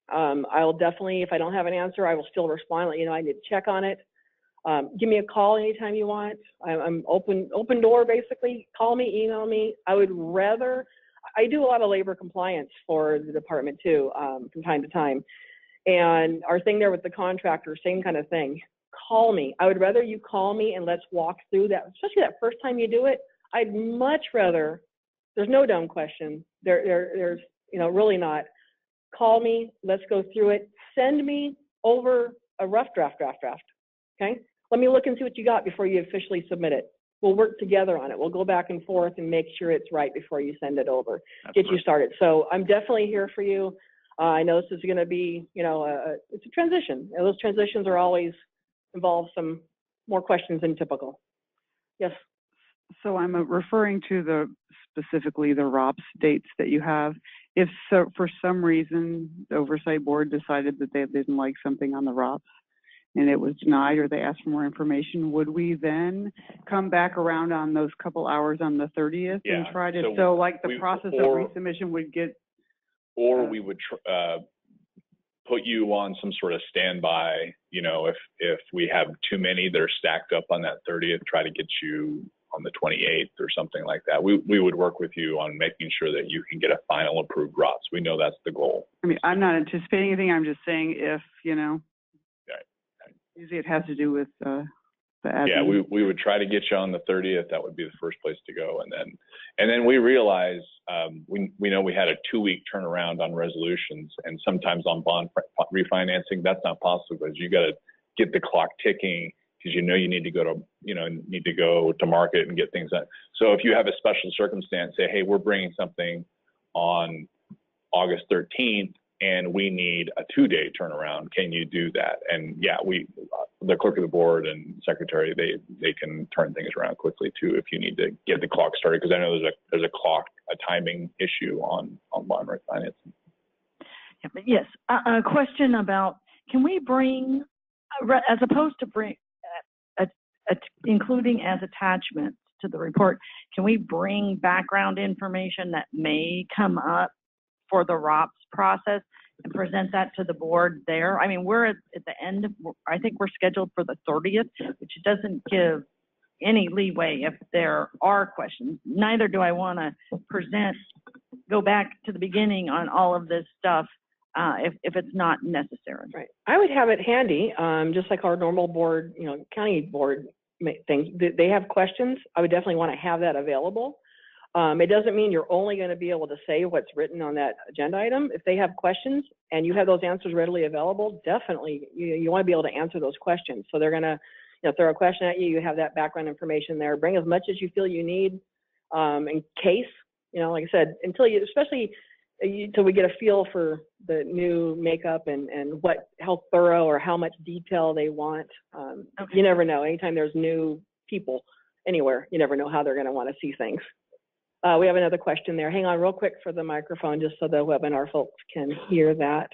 I'll definitely, if I don't have an answer, I will still respond, let you know I need to check on it. Give me a call anytime you want. I'm open door, basically. Call me, email me. I do a lot of labor compliance for the department too, from time to time. And our thing there with the contractor, same kind of thing. Call me. I would rather you call me and let's walk through that, especially that first time you do it. I'd much rather, there's no dumb question. There's, really not. Call me, let's go through it. Send me over a rough draft. Okay? Let me look and see what you got before you officially submit it. We'll work together on it. We'll go back and forth and make sure it's right before you send it over. Get you started. So I'm definitely here for you. I know this is going to be, it's a transition. And those transitions are always involve some more questions than typical. Yes. So I'm referring to specifically the ROPS dates that you have. If so, for some reason, the Oversight Board decided that they didn't like something on the ROPS and it was denied or they asked for more information, would we then come back around on those couple hours on the 30th and try to, so like the process of resubmission would get? Or we would put you on some sort of standby, if we have too many that are stacked up on that 30th, try to get you on the 28th or something like that. We would work with you on making sure that you can get a final approved ROPS. We know that's the goal. I mean, I'm not anticipating anything. I'm just saying if, usually it has to do with the admin. Yeah, we would try to get you on the 30th. That would be the first place to go. And then we realize, we know we had a 2-week turnaround on resolutions, and sometimes on bond refinancing, that's not possible because you got to get the clock ticking because you need to go to market and get things done. So if you have a special circumstance, say, hey, we're bringing something on August 13th and we need a 2-day turnaround, can you do that? And yeah, the clerk of the board and secretary, they can turn things around quickly too if you need to get the clock started, because I know there's a timing issue on bond refinancing. Yeah, but yes, a question about, can we bring, as opposed to including as attachments to the report, can we bring background information that may come up for the ROPS process and present that to the board there? I mean, we're at the end of, I think we're scheduled for the 30th, which doesn't give any leeway if there are questions. Neither do I want to go back to the beginning on all of this stuff if it's not necessary. Right. I would have it handy, just like our normal board, county board thing. They have questions. I would definitely want to have that available. It doesn't mean you're only going to be able to say what's written on that agenda item. If they have questions and you have those answers readily available, definitely you want to be able to answer those questions. So they're going to throw a question at you. You have that background information there. Bring as much as you feel you need in case, like I said, until we get a feel for the new makeup and how thorough or how much detail they want. Okay. You never know. Anytime there's new people anywhere, you never know how they're going to want to see things. We have another question there. Hang on real quick for the microphone just so the webinar folks can hear that.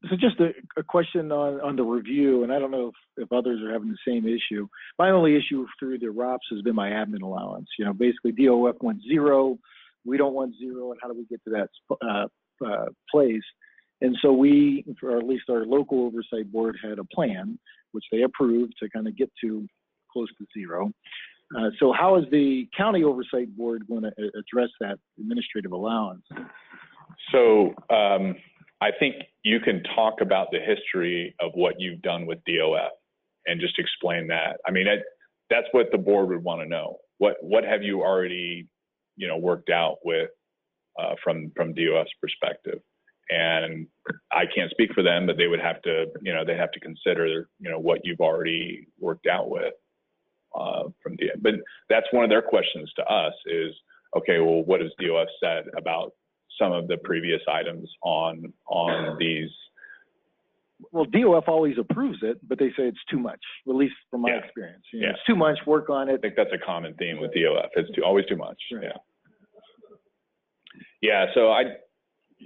So just a question on the review, and I don't know if others are having the same issue. My only issue through the ROPS has been my admin allowance. Basically DOF wants 0. We don't want 0, and how do we get to that place? And so we, or at least our local oversight board, had a plan, which they approved to kind of get to close to 0. So how is the county oversight board going to address that administrative allowance? So I think you can talk about the history of what you've done with DOF and just explain that. I mean, that's what the board would want to know. What have you already, worked out with from DOF's perspective? And I can't speak for them, but they would have to, they have to consider, what you've already worked out with from DOF. But that's one of their questions to us is, okay, well, what has DOF said about some of the previous items on these? Well, DOF always approves it, but they say it's too much, at least from my experience. It's too much, work on it. I think that's a common theme with DOF. It's always too much. Right. Yeah. So I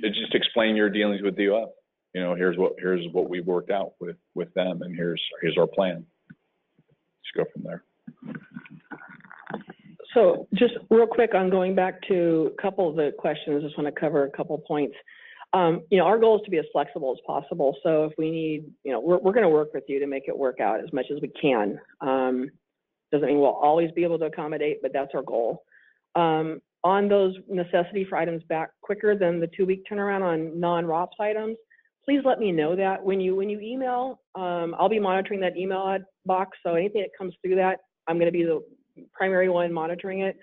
just explain your dealings with DOF. Here's what we've worked out with them, and here's our plan. Just go from there. So just real quick on going back to a couple of the questions, I just want to cover a couple of points. Our goal is to be as flexible as possible. So if we need, we're going to work with you to make it work out as much as we can. Doesn't mean we'll always be able to accommodate, but that's our goal. On those necessity for items back quicker than the 2-week turnaround on non-ROPS items, please let me know that. When you email, I'll be monitoring that email box. So anything that comes through that, I'm going to be the primary one monitoring it.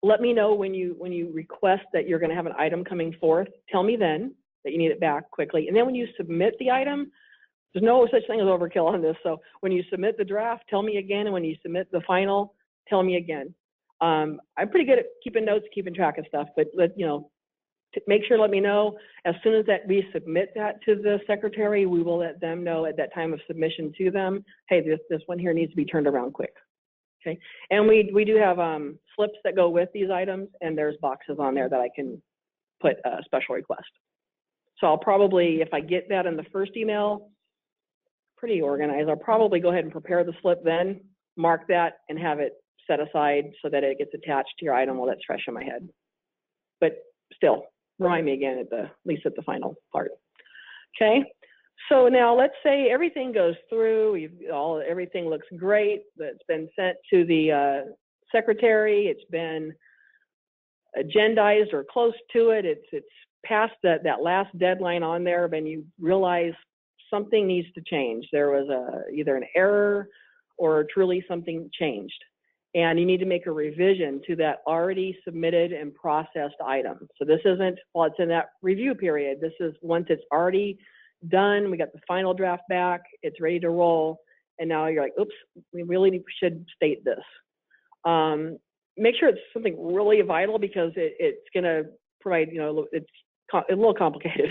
Let me know when you request that you're going to have an item coming forth. Tell me then that you need it back quickly. And then when you submit the item, there's no such thing as overkill on this. So when you submit the draft, tell me again. And when you submit the final, tell me again. I'm pretty good at keeping notes, keeping track of stuff, but make sure, let me know. As soon as that we submit that to the secretary, we will let them know at that time of submission to them, hey, this one here needs to be turned around quick. Okay, and we do have slips that go with these items, and there's boxes on there that I can put a special request. So I'll probably, if I get that in the first email, pretty organized, I'll probably go ahead and prepare the slip then, mark that, and have it set aside so that it gets attached to your item while that's fresh in my head. But still, remind me again at least at the final part. Okay. So now let's say everything goes through, everything looks great, it's been sent to the secretary, it's been agendized or close to it, it's past that last deadline on there, but you realize something needs to change. There was either an error or truly something changed. And you need to make a revision to that already submitted and processed item. So this isn't while it's in that review period. This is once it's already done, we got the final draft back, it's ready to roll, and now you're like, oops, we really should state this. Make sure it's something really vital because it's going to provide, it's a little complicated.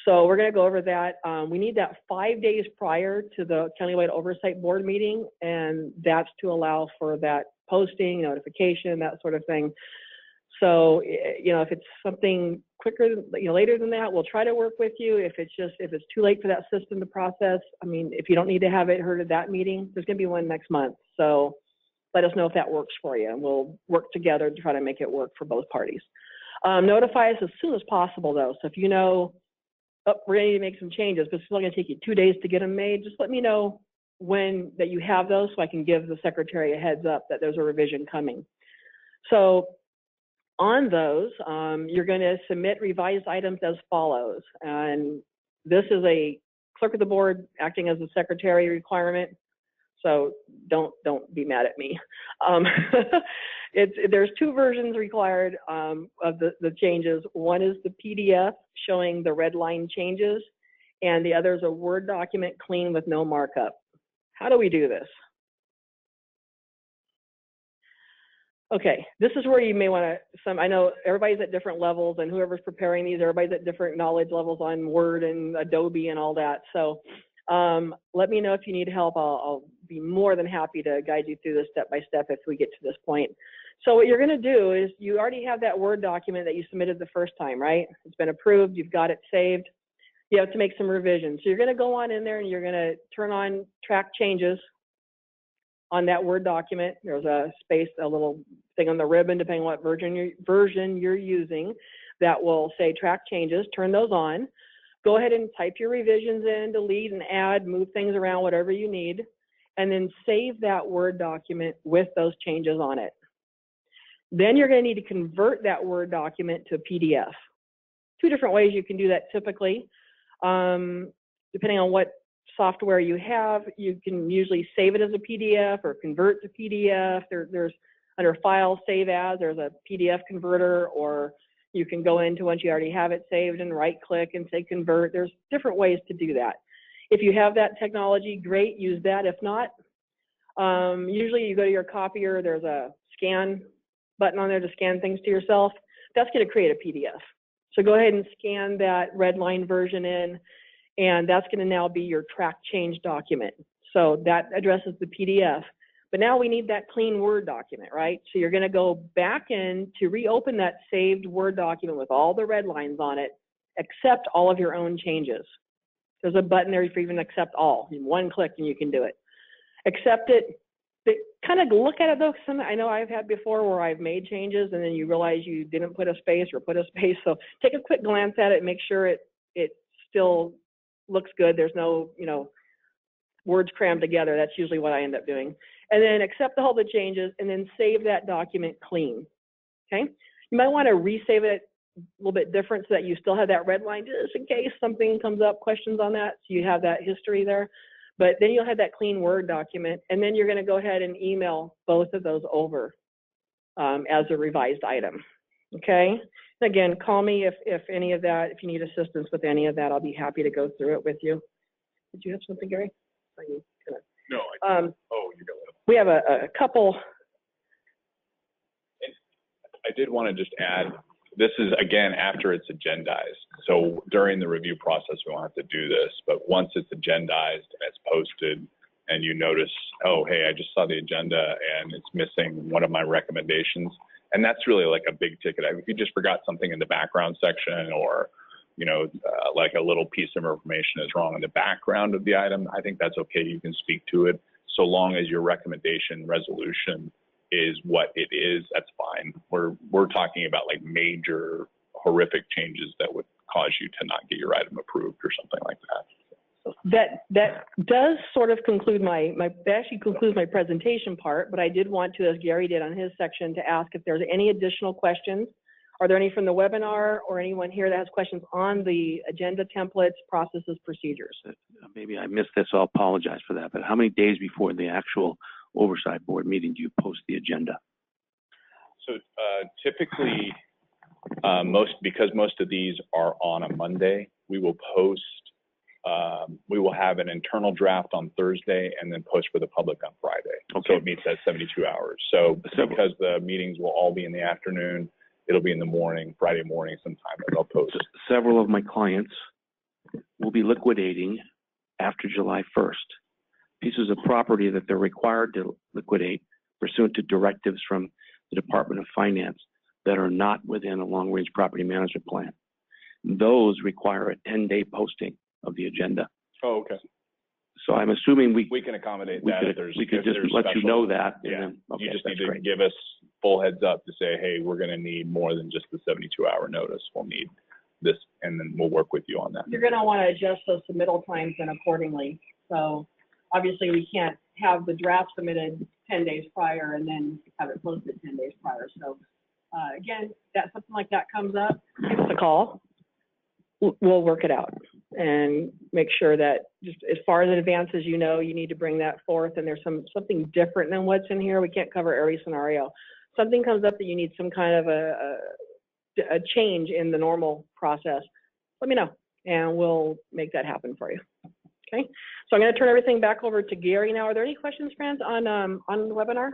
So we're going to go over that. We need that 5 days prior to the Countywide Oversight Board meeting, and that's to allow for that posting, notification, that sort of thing. So, if it's something quicker, later than that, we'll try to work with you. If it's too late for that system to process, if you don't need to have it heard at that meeting, there's going to be one next month. So let us know if that works for you, and we'll work together to try to make it work for both parties. Notify us as soon as possible, though. So if we're going to make some changes, but it's still going to take you 2 days to get them made, just let me know when that you have those so I can give the secretary a heads up that there's a revision coming. So on those, you're going to submit revised items as follows. And this is a clerk of the board acting as a secretary requirement. So don't be mad at me. There's 2 versions required of the changes. One is the PDF showing the red line changes, and the other is a Word document clean with no markup. How do we do this? Okay, this is where you may want to, I know everybody's at different levels, and whoever's preparing these, everybody's at different knowledge levels on Word and Adobe and all that. So let me know if you need help. I'll be more than happy to guide you through this step by step if we get to this point. So what you're going to do is you already have that Word document that you submitted the first time, right? It's been approved, you've got it saved. You have to make some revisions. So you're going to go on in there and you're going to turn on track changes on that Word document. There's a space, a little thing on the ribbon, depending on what version you're using, that will say track changes. Turn those on. Go ahead and type your revisions in, delete and add, move things around, whatever you need, and then save that Word document with those changes on it. Then you're going to need to convert that Word document to a PDF. 2 different ways you can do that typically. Depending on what software you have, you can usually save it as a PDF or convert to PDF. There's under File, Save As, there's a PDF converter, or you can go into once you already have it saved and right-click and say Convert. There's different ways to do that. If you have that technology, great, use that. If not, usually you go to your copier, there's a scan button on there to scan things to yourself. That's going to create a PDF. So go ahead and scan that red line version in, and that's going to now be your track change document. So that addresses the PDF. But now we need that clean Word document, right? So you're going to go back in to reopen that saved Word document with all the red lines on it, accept all of your own changes. There's a button there for even accept all. In one click and you can do it. Accept it, kind of look at it though, some, I know I've had before where I've made changes and then you realize you didn't put a space or put a space. So take a quick glance at it, make sure it still looks good. There's no, words crammed together. That's usually what I end up doing. And then accept all the changes and then save that document clean, okay? You might want to resave it a little bit different so that you still have that red line just in case something comes up, questions on that, so you have that history there. But then you'll have that clean Word document, and then you're going to go ahead and email both of those over as a revised item, okay? Again, call me if any of that, if you need assistance with any of that, I'll be happy to go through it with you. Did you have something, Gary? No, you go. We have a couple. And I did want to just add, this is again after it's agendized. So during the review process, we won't have to do this, but once it's agendized and it's posted and you notice, oh, hey, I just saw the agenda and it's missing one of my recommendations. And that's really like a big ticket. If you just forgot something in the background section or, like a little piece of information is wrong in the background of the item, I think that's okay. You can speak to it. So long as your recommendation resolution is what it is, that's fine. We're talking about like major horrific changes that would cause you to not get your item approved or something like that. That does sort of conclude that actually concludes my presentation part, but I did want to, as Gary did on his section, to ask if there's any additional questions. Are there any from the webinar or anyone here that has questions on the agenda templates, processes, procedures? Maybe I missed this, so I'll apologize for that, but how many days before the actual oversight board meeting do you post the agenda? So typically, because most of these are on a Monday, we will post, we will have an internal draft on Thursday and then post for the public on Friday. Okay. So it meets at 72 hours. So because the meetings will all be in the afternoon, it'll be in the morning, Friday morning sometime, and they'll post. Several of my clients will be liquidating after July 1st. Pieces of property that they're required to liquidate pursuant to directives from the Department of Finance that are not within a long-range property management plan. Those require a 10-day posting of the agenda. Oh, okay. So I'm assuming we can accommodate that. We could just let you know that. Yeah. Then, okay, you just need to give us full heads up to say, hey, we're going to need more than just the 72-hour notice. We'll need this, and then we'll work with you on that. You're going to want to adjust those submittal times then accordingly. So obviously we can't have the draft submitted 10 days prior and then have it posted 10 days prior. So again, that something like that comes up, give us a call. We'll work it out and make sure that just as far as in advance as you need to bring that forth, and there's something different than what's in here. We can't cover every scenario. Something comes up that you need some kind of a change in the normal process, let me know and we'll make that happen for you. Okay, so I'm going to turn everything back over to Gary now. Are there any questions, friends, on the webinar?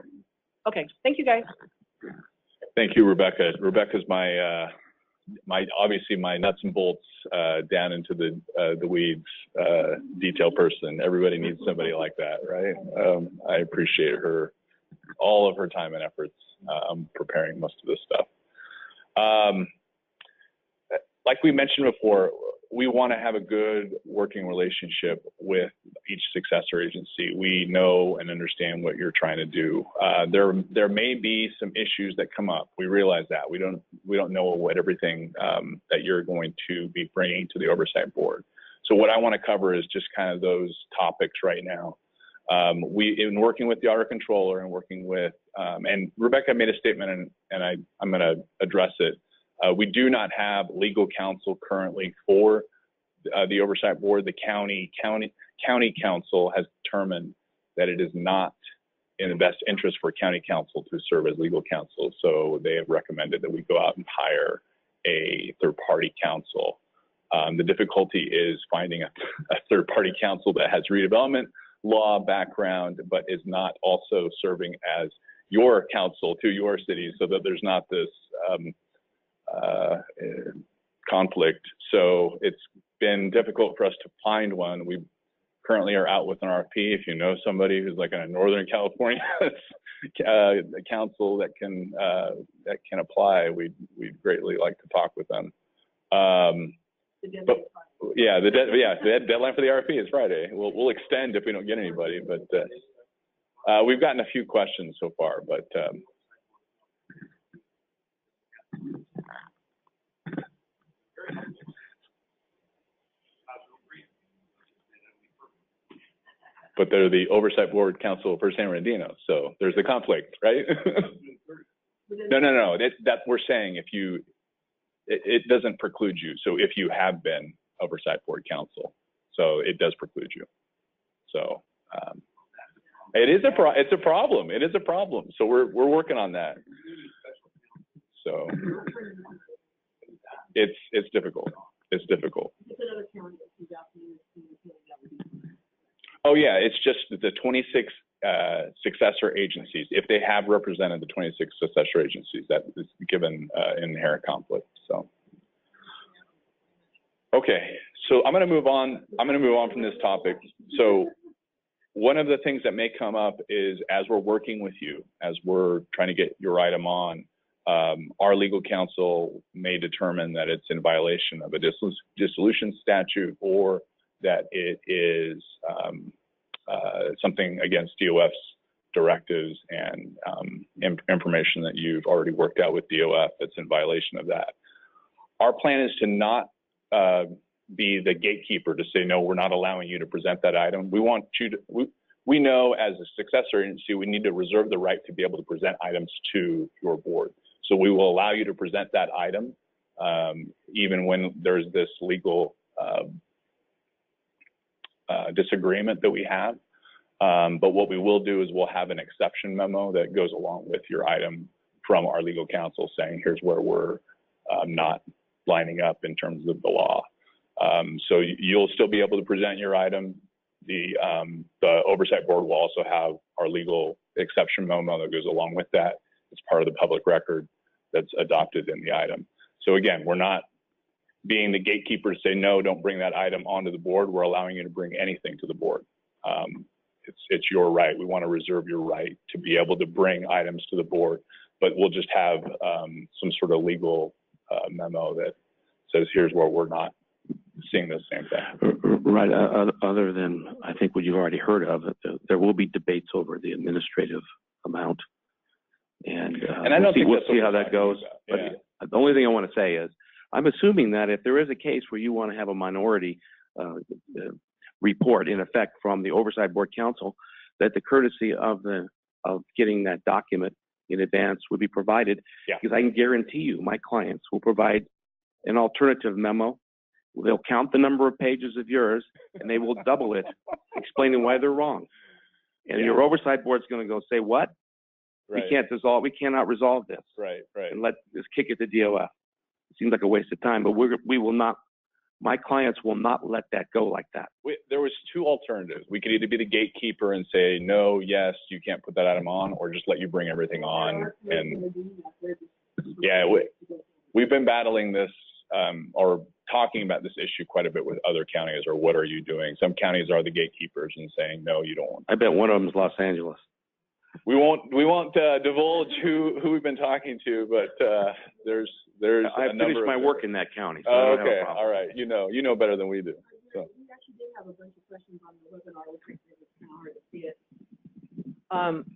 Okay, thank you guys. Thank you, Rebecca. Rebecca's obviously my nuts and bolts down into the weeds detail person. Everybody needs somebody like that, right? I appreciate all of her time and efforts preparing most of this stuff. Like we mentioned before, we want to have a good working relationship with each successor agency. We know and understand what you're trying to do. There may be some issues that come up. We realize that. We don't know what everything that you're going to be bringing to the oversight board. So what I want to cover is just kind of those topics right now. In working with the auditor controller and working with, and Rebecca made a statement, and I'm going to address it. We do not have legal counsel currently for the oversight board. The county council has determined that it is not in the best interest for county council to serve as legal counsel. So they have recommended that we go out and hire a third-party counsel. The difficulty is finding a third-party counsel that has redevelopment law background, but is not also serving as your counsel to your city, so that there's not this conflict. So it's been difficult for us to find one. We currently are out with an RFP. If you know somebody who's like in a Northern California council that can apply, we'd greatly like to talk with them. But yeah, the deadline for the RFP is Friday. We'll extend if we don't get anybody, but We've gotten a few questions so far, but they're the Oversight Board Council for San Bernardino, so there's a conflict, right? No. That we're saying if you, it doesn't preclude you. So if you have been Oversight Board Council, so it does preclude you. So it's a problem. It is a problem. So we're working on that. So it's difficult. It's difficult. Oh yeah, it's just the 26 successor agencies. If they have represented the 26 successor agencies, that is given inherent conflict. So okay, so I'm going to move on. I'm going to move on from this topic. So one of the things that may come up is as we're working with you, as we're trying to get your item on, our legal counsel may determine that it's in violation of a dissolution statute, or that it is something against DOF's directives and information that you've already worked out with DOF that's in violation of that. Our plan is to not be the gatekeeper to say, no, we're not allowing you to present that item. We want you to, we know as a successor agency, we need to reserve the right to be able to present items to your board. So we will allow you to present that item, even when there's this legal disagreement that we have. But what we will do is we'll have an exception memo that goes along with your item from our legal counsel saying, here's where we're not lining up in terms of the law. So you'll still be able to present your item. The Oversight Board will also have our legal exception memo that goes along with that. It's part of the public record that's adopted in the item. So again, we're not being the gatekeeper to say, no, don't bring that item onto the board. We're allowing you to bring anything to the board. It's your right. We want to reserve your right to be able to bring items to the board, but we'll just have some sort of legal memo that says, here's where we're not seeing the same thing. Right. Other than, I think what you've already heard of, there will be debates over the administrative amount. And I don't think we'll see how that goes. But the only thing I want to say is, I'm assuming that if there is a case where you want to have a minority report in effect from the Oversight Board Council, that the courtesy of getting that document in advance would be provided. Yeah. Because I can guarantee you, my clients will provide an alternative memo. They'll count the number of pages of yours, and they will double it, explaining why they're wrong. And your Oversight Board's going to go say, what? Right. We cannot resolve this. Right. And let this kick it to DOF. It seems like a waste of time, but we will not. My clients will not let that go like that. There was two alternatives. We could either be the gatekeeper and say, no, yes, you can't put that item on, or just let you bring everything on. And yeah, we've been battling this or talking about this issue quite a bit with other counties, or what are you doing? Some counties are the gatekeepers and saying, no, you don't want to. I bet one of them is Los Angeles. We won't divulge who we've been talking to, but there's I've finished my work in that county. So oh, okay, all right. You know better than we do. So. We actually did have a bunch of questions on the webinar.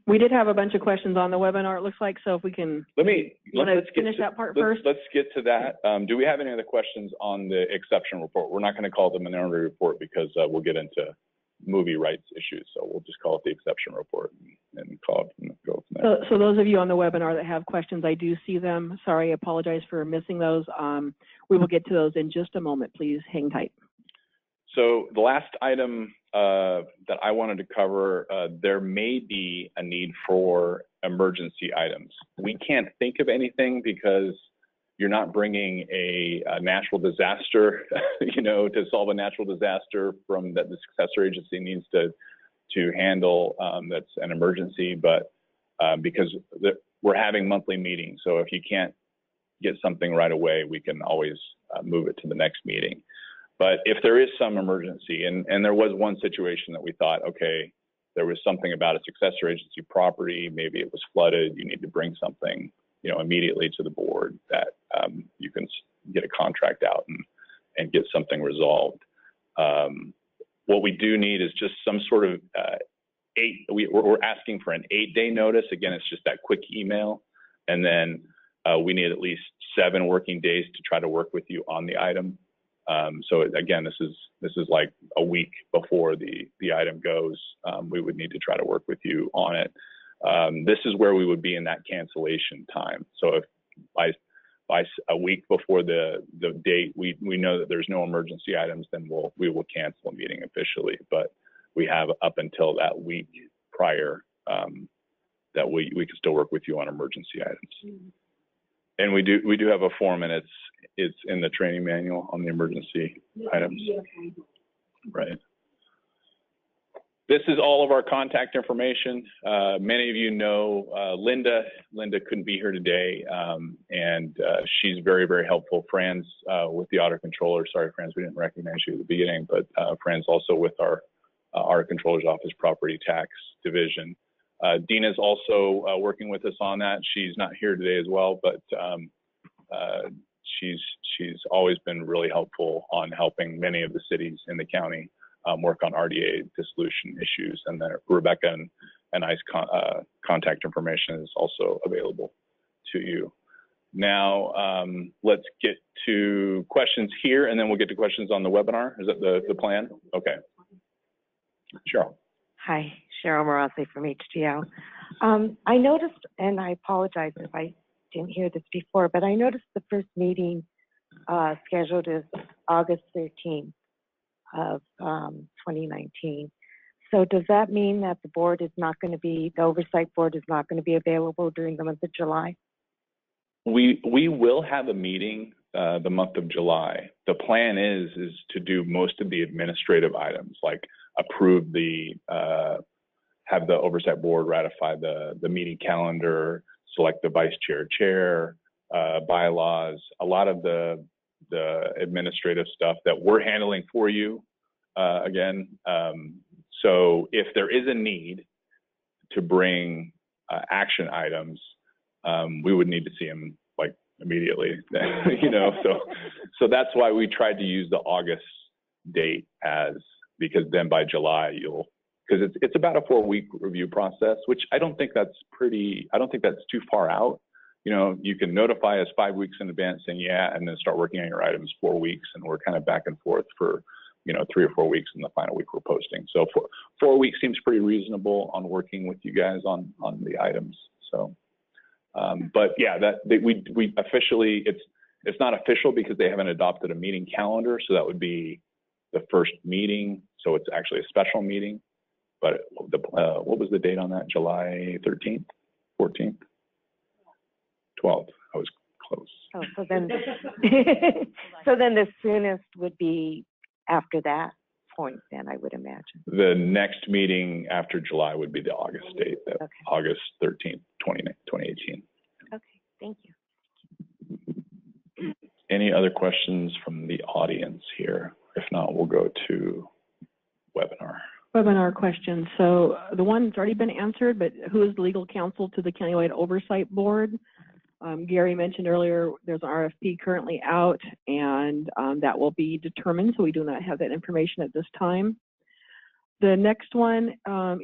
We did have a bunch of questions on the webinar, it looks like, so if we can, let's finish that part first. Let's get to that. Do we have any other questions on the exception report? We're not going to call it the minority report because we'll get into movie rights issues, so we'll just call it the exception report and call it and go from there. So those of you on the webinar that have questions, I do see them. Sorry, I apologize for missing those. We will get to those in just a moment. Please hang tight. So the last item that I wanted to cover, there may be a need for emergency items. We can't think of anything because you're not bringing a natural disaster, to solve a natural disaster from that the successor agency needs to handle. That's an emergency, but because we're having monthly meetings, so if you can't get something right away, we can always move it to the next meeting. But if there is some emergency, and there was one situation that we thought, okay, there was something about a successor agency property, maybe it was flooded, you need to bring something, immediately to the board, that you can get a contract out and get something resolved. What we do need is just some sort of we're asking for an 8-day notice. Again, it's just that quick email. And then we need at least 7 working days to try to work with you on the item. So again, this is like a week before the item goes. We would need to try to work with you on it. This is where we would be in that cancellation time. So if by a week before the date, we know that there's no emergency items, then we will cancel a meeting officially. But we have up until that week prior that we can still work with you on emergency items. And we do have a form, and it's in the training manual on the emergency items. Right. This is all of our contact information. Many of you know Linda. Linda couldn't be here today, and she's very, very helpful. Fran's with the Auditor Controller. Sorry, Franz, we didn't recognize you at the beginning, but Fran's also with our Auditor Controller's Office Property Tax Division. Dina's also working with us on that. She's not here today as well, but she's always been really helpful on helping many of the cities in the county work on RDA dissolution issues. And then Rebecca and I's contact information is also available to you. Now, let's get to questions here, and then we'll get to questions on the webinar. Is that the plan? Okay. Cheryl. Hi, Cheryl Morossi from HTL. I noticed, and I apologize if I didn't hear this before, but I noticed the first meeting scheduled is August 13th of 2019. So does that mean that the board is not going to be, the oversight board is not going to be available during the month of July? We will have a meeting the month of July. The plan is to do most of the administrative items, like approve have the oversight board ratify the meeting calendar, select the vice chair, bylaws, a lot of the administrative stuff that we're handling for you again. So if there is a need to bring action items, we would need to see them like immediately, you know. So that's why we tried to use the August date because then by July because it's about a 4-week review process, which I don't think that's too far out. You know, you can notify us 5 weeks in advance saying, yeah, and then start working on your items 4 weeks. And we're kind of back and forth for, 3 or 4 weeks in the final week we're posting. So 4 weeks seems pretty reasonable on working with you guys on the items. So, but yeah, we officially, it's not official because they haven't adopted a meeting calendar. So that would be the first meeting. So it's actually a special meeting. But what was the date on that? July 13th, 14th? 12th. I was close. Oh, so then the soonest would be after that point, then I would imagine. The next meeting after July would be the August date, okay. August 13th, 2018. Okay, thank you. Any other questions from the audience here? If not, we'll go to webinar. Webinar question. So the one's already been answered, but who is legal counsel to the Countywide Oversight Board? Gary mentioned earlier there's an RFP currently out, and that will be determined, so we do not have that information at this time. The next one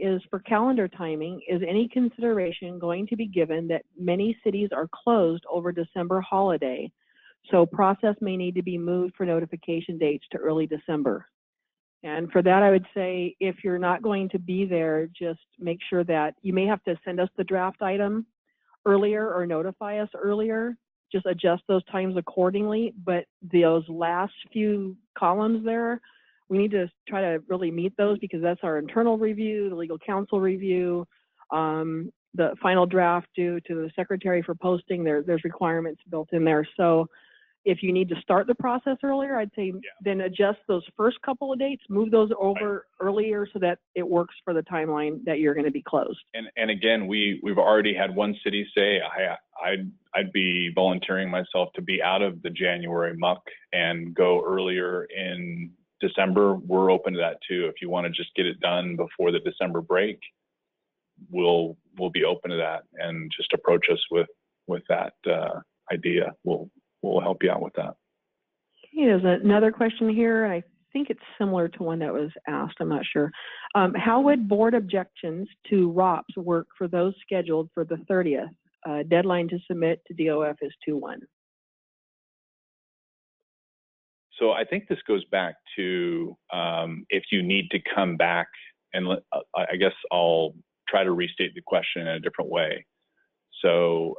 is for calendar timing. Is any consideration going to be given that many cities are closed over December holiday, so process may need to be moved for notification dates to early December? And for that, I would say if you're not going to be there, just make sure that you may have to send us the draft item earlier or notify us earlier. Just adjust those times accordingly. But those last few columns there, we need to try to really meet those because that's our internal review, the legal counsel review, the final draft due to the secretary for posting. There's requirements built in there. So if you need to start the process earlier, I'd say then adjust those first couple of dates, move those over earlier so that it works for the timeline that you're going to be closed. And again, we've already had one city say, I'd be volunteering myself to be out of the January muck and go earlier in December. We're open to that too. If you want to just get it done before the December break, we'll be open to that, and just approach us with that idea. We'll help you out with that. Okay, there's another question here. I think it's similar to one that was asked, I'm not sure. How would board objections to ROPS work for those scheduled for the 30th? Deadline to submit to DOF is 2/1. So I think this goes back to if you need to come back, and I guess I'll try to restate the question in a different way. So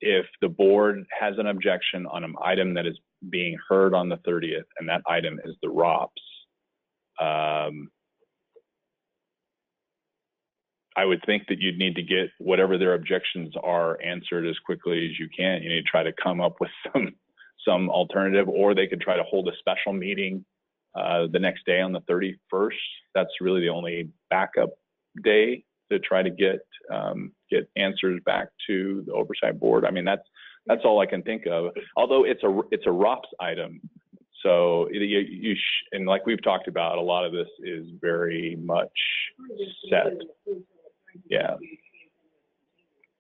if the board has an objection on an item that is being heard on the 30th, and that item is the ROPS, I would think that you'd need to get whatever their objections are answered as quickly as you can. You need to try to come up with some alternative, or they could try to hold a special meeting the next day on the 31st. That's really the only backup day to try to get answers back to the oversight board. I mean, that's all I can think of. Although it's a ROPS item, so and like we've talked about, a lot of this is very much set. Yeah.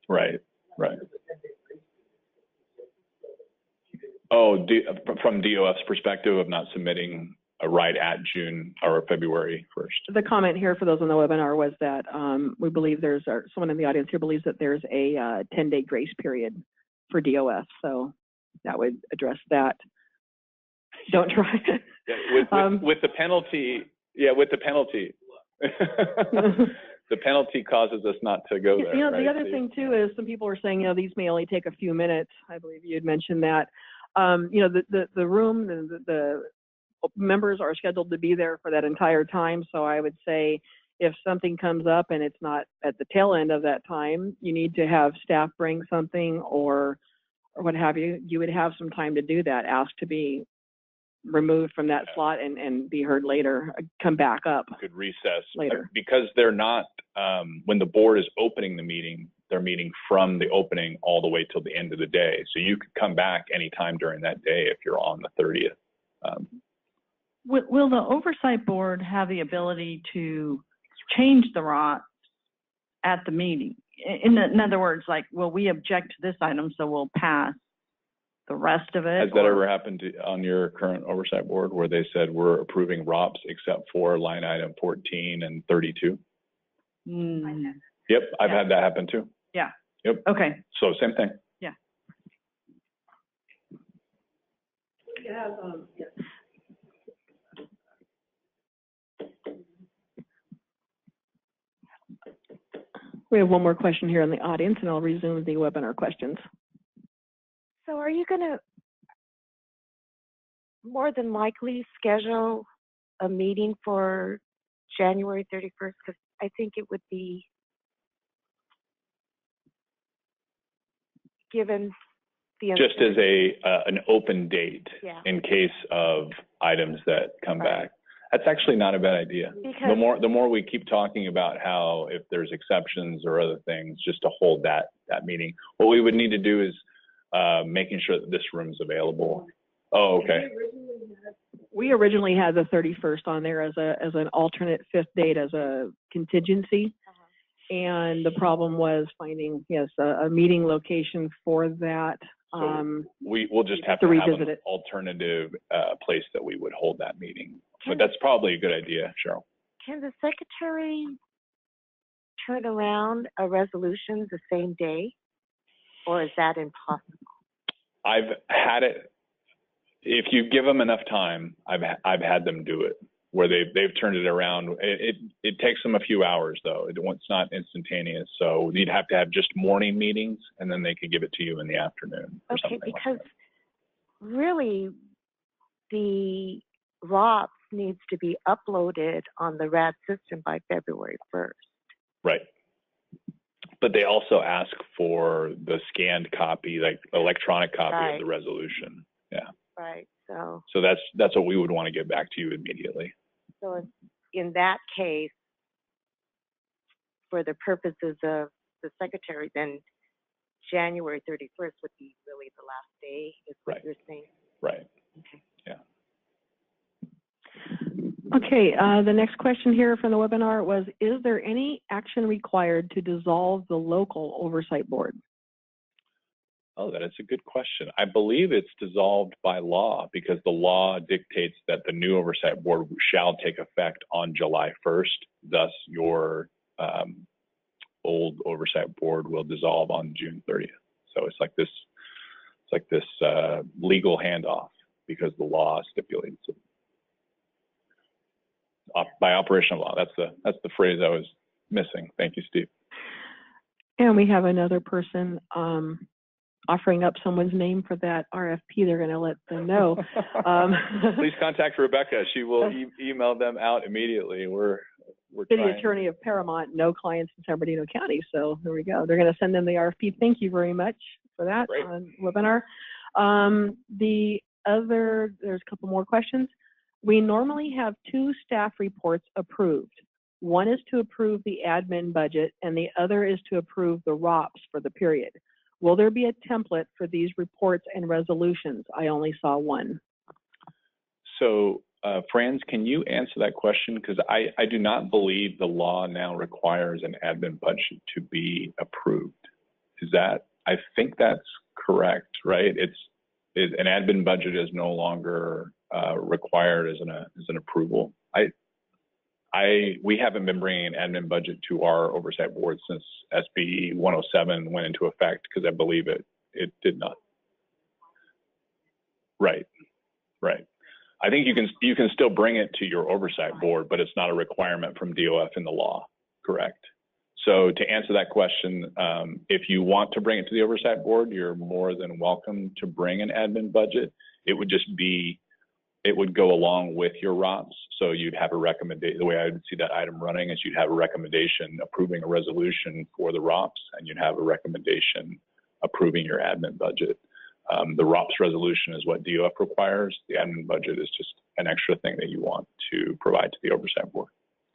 Right. Oh, from DOF's perspective of not submitting right at June or February 1st. The comment here for those on the webinar was that we believe someone in the audience here believes that there's a 10-day grace period for DOF, so that would address that. Don't try. Yeah, with the penalty. Yeah, with the penalty. The penalty causes us not to go there. You know, right? the other thing too is some people were saying, these may only take a few minutes. I believe you had mentioned that. The room, the members are scheduled to be there for that entire time. So I would say if something comes up and it's not at the tail end of that time, you need to have staff bring something or what have you. You would have some time to do that, ask to be removed from that slot and be heard later, come back up. Could recess later. Because they're not, when the board is opening the meeting, they're meeting from the opening all the way till the end of the day. So you could come back anytime during that day if you're on the 30th. Will the oversight board have the ability to change the ROT at the meeting? In other words, like, will we object to this item, so we'll pass the rest of it? Has that ever happened on your current oversight board where they said we're approving ROPS except for line item 14 and 32? Yep, I've had that happen too. Yeah. Yep. Okay. So same thing. Yeah. We have one more question here in the audience, and I'll resume the webinar questions. So are you going to more than likely schedule a meeting for January 31st? Because I think it would be, given the just as an open date in case of items that come back. That's actually not a bad idea. Because the more we keep talking about how if there's exceptions or other things, just to hold that meeting. What we would need to do is making sure that this room's available. Oh, okay. We originally had the 31st on there as an alternate fifth date as a contingency. And the problem was finding, a meeting location for that. So we'll just have to have an alternative place that we would hold that meeting. But that's probably a good idea, Cheryl. Can the secretary turn around a resolution the same day, or is that impossible? I've had it. If you give them enough time, I've had them do it where they've turned it around. It takes them a few hours though. It's not instantaneous. So you'd have to have just morning meetings, and then they could give it to you in the afternoon. Okay, because really the ROPS needs to be uploaded on the RAD system by February 1st. Right. But they also ask for the scanned copy, like electronic copy of the resolution. Yeah. Right. So that's what we would want to get back to you immediately. So in that case, for the purposes of the secretary, then January 31st would be really the last day, is what you're saying? Right. Okay. Yeah. Okay, the next question here from the webinar was, is there any action required to dissolve the local oversight board? Oh, that is a good question. I believe it's dissolved by law because the law dictates that the new oversight board shall take effect on July 1st. Thus, your old oversight board will dissolve on June 30th. So it's like this legal handoff because the law stipulates it. By operational law. That's the phrase I was missing. Thank you, Steve. And we have another person offering up someone's name for that RFP. They're going to let them know. Please contact Rebecca. She will email them out immediately. We're City Attorney of Paramount, no clients in San Bernardino County. So there we go. They're going to send them the RFP. Thank you very much for that webinar. There's a couple more questions. We normally have 2 staff reports approved. One is to approve the admin budget and the other is to approve the ROPS for the period. Will there be a template for these reports and resolutions? I only saw one. So, Franz, can you answer that question? Because I do not believe the law now requires an admin budget to be approved. I think that's correct, right? An admin budget is no longer required as an approval. We haven't been bringing an admin budget to our oversight board since SB 107 went into effect because I believe it did not. Right. I think you can still bring it to your oversight board, but it's not a requirement from DOF in the law. Correct. So to answer that question, if you want to bring it to the oversight board, you're more than welcome to bring an admin budget. It would go along with your ROPS. So you'd have a recommendation. The way I would see that item running is you'd have a recommendation approving a resolution for the ROPS, and you'd have a recommendation approving your admin budget. The ROPS resolution is what DOF requires. The admin budget is just an extra thing that you want to provide to the oversight board.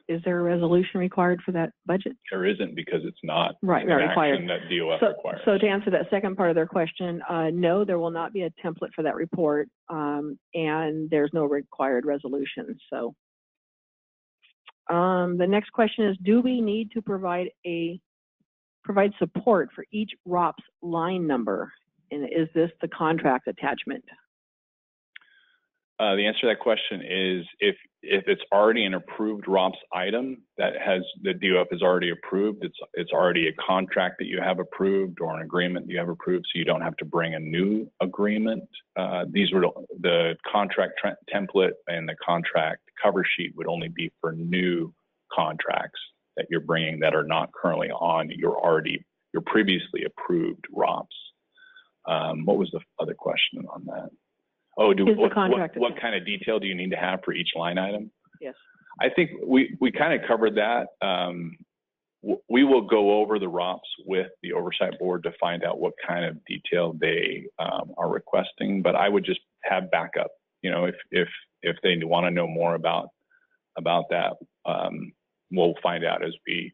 Is there a resolution required for that budget? There isn't because it's not an required. action that DOF requires. So to answer that second part of their question, no, there will not be a template for that report, and there's no required resolution. So the next question is, do we need to provide support for each ROPS line number? And is this the contract attachment? The answer to that question is if it's already an approved ROPS item that DOF has already approved, it's already a contract that you have approved or an agreement that you have approved, so you don't have to bring a new agreement. The contract template and the contract cover sheet would only be for new contracts that you're bringing that are not currently on your previously approved ROPS. What was the other question on that? Oh, what kind of detail do you need to have for each line item? Yes. I think we kind of covered that. We will go over the ROPS with the oversight board to find out what kind of detail they are requesting, but I would just have backup. You know, if they want to know more about that, we'll find out as we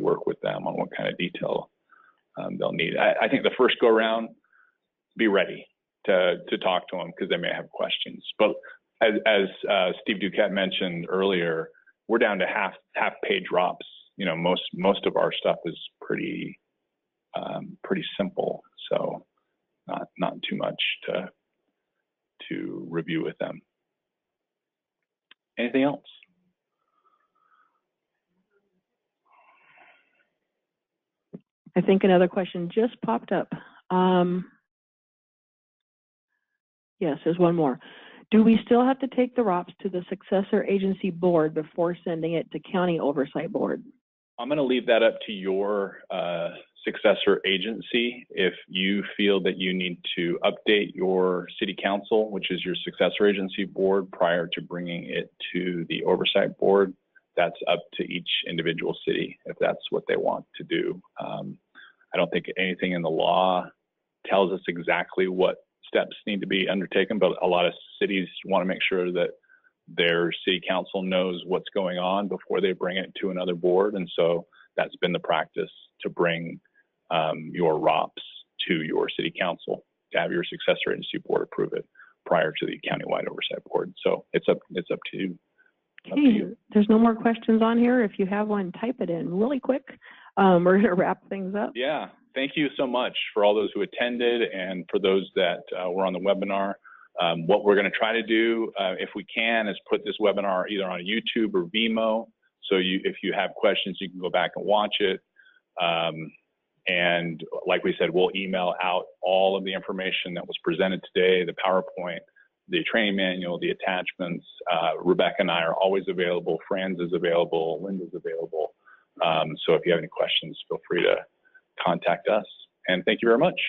work with them on what kind of detail they'll need. I think the first go around, be ready to talk to them because they may have questions. But as Steve Duquette mentioned earlier, we're down to half page ROPS. You know, most of our stuff is pretty simple, so not too much to review with them. Anything else? I think another question just popped up. Yes, there's one more. Do we still have to take the ROPS to the Successor Agency Board before sending it to County Oversight Board? I'm going to leave that up to your successor agency. If you feel that you need to update your City Council, which is your Successor Agency Board, prior to bringing it to the Oversight Board, that's up to each individual city if that's what they want to do. I don't think anything in the law tells us exactly what steps need to be undertaken, but a lot of cities want to make sure that their city council knows what's going on before they bring it to another board. And so that's been the practice, to bring your ROPS to your city council, to have your Successor Agency Board approve it prior to the Countywide Oversight Board. So it's up to you. Okay, there's no more questions on here. If you have one, type it in really quick. We're going to wrap things up. Yeah. thank you so much for all those who attended and for those that were on the webinar. What we're going to try to do, if we can, is put this webinar either on YouTube or Vimeo. So if you have questions, you can go back and watch it. And like we said, we'll email out all of the information that was presented today, the PowerPoint, the training manual, the attachments. Rebecca and I are always available. Franz is available. Linda's available. So if you have any questions, feel free to contact us. And thank you very much.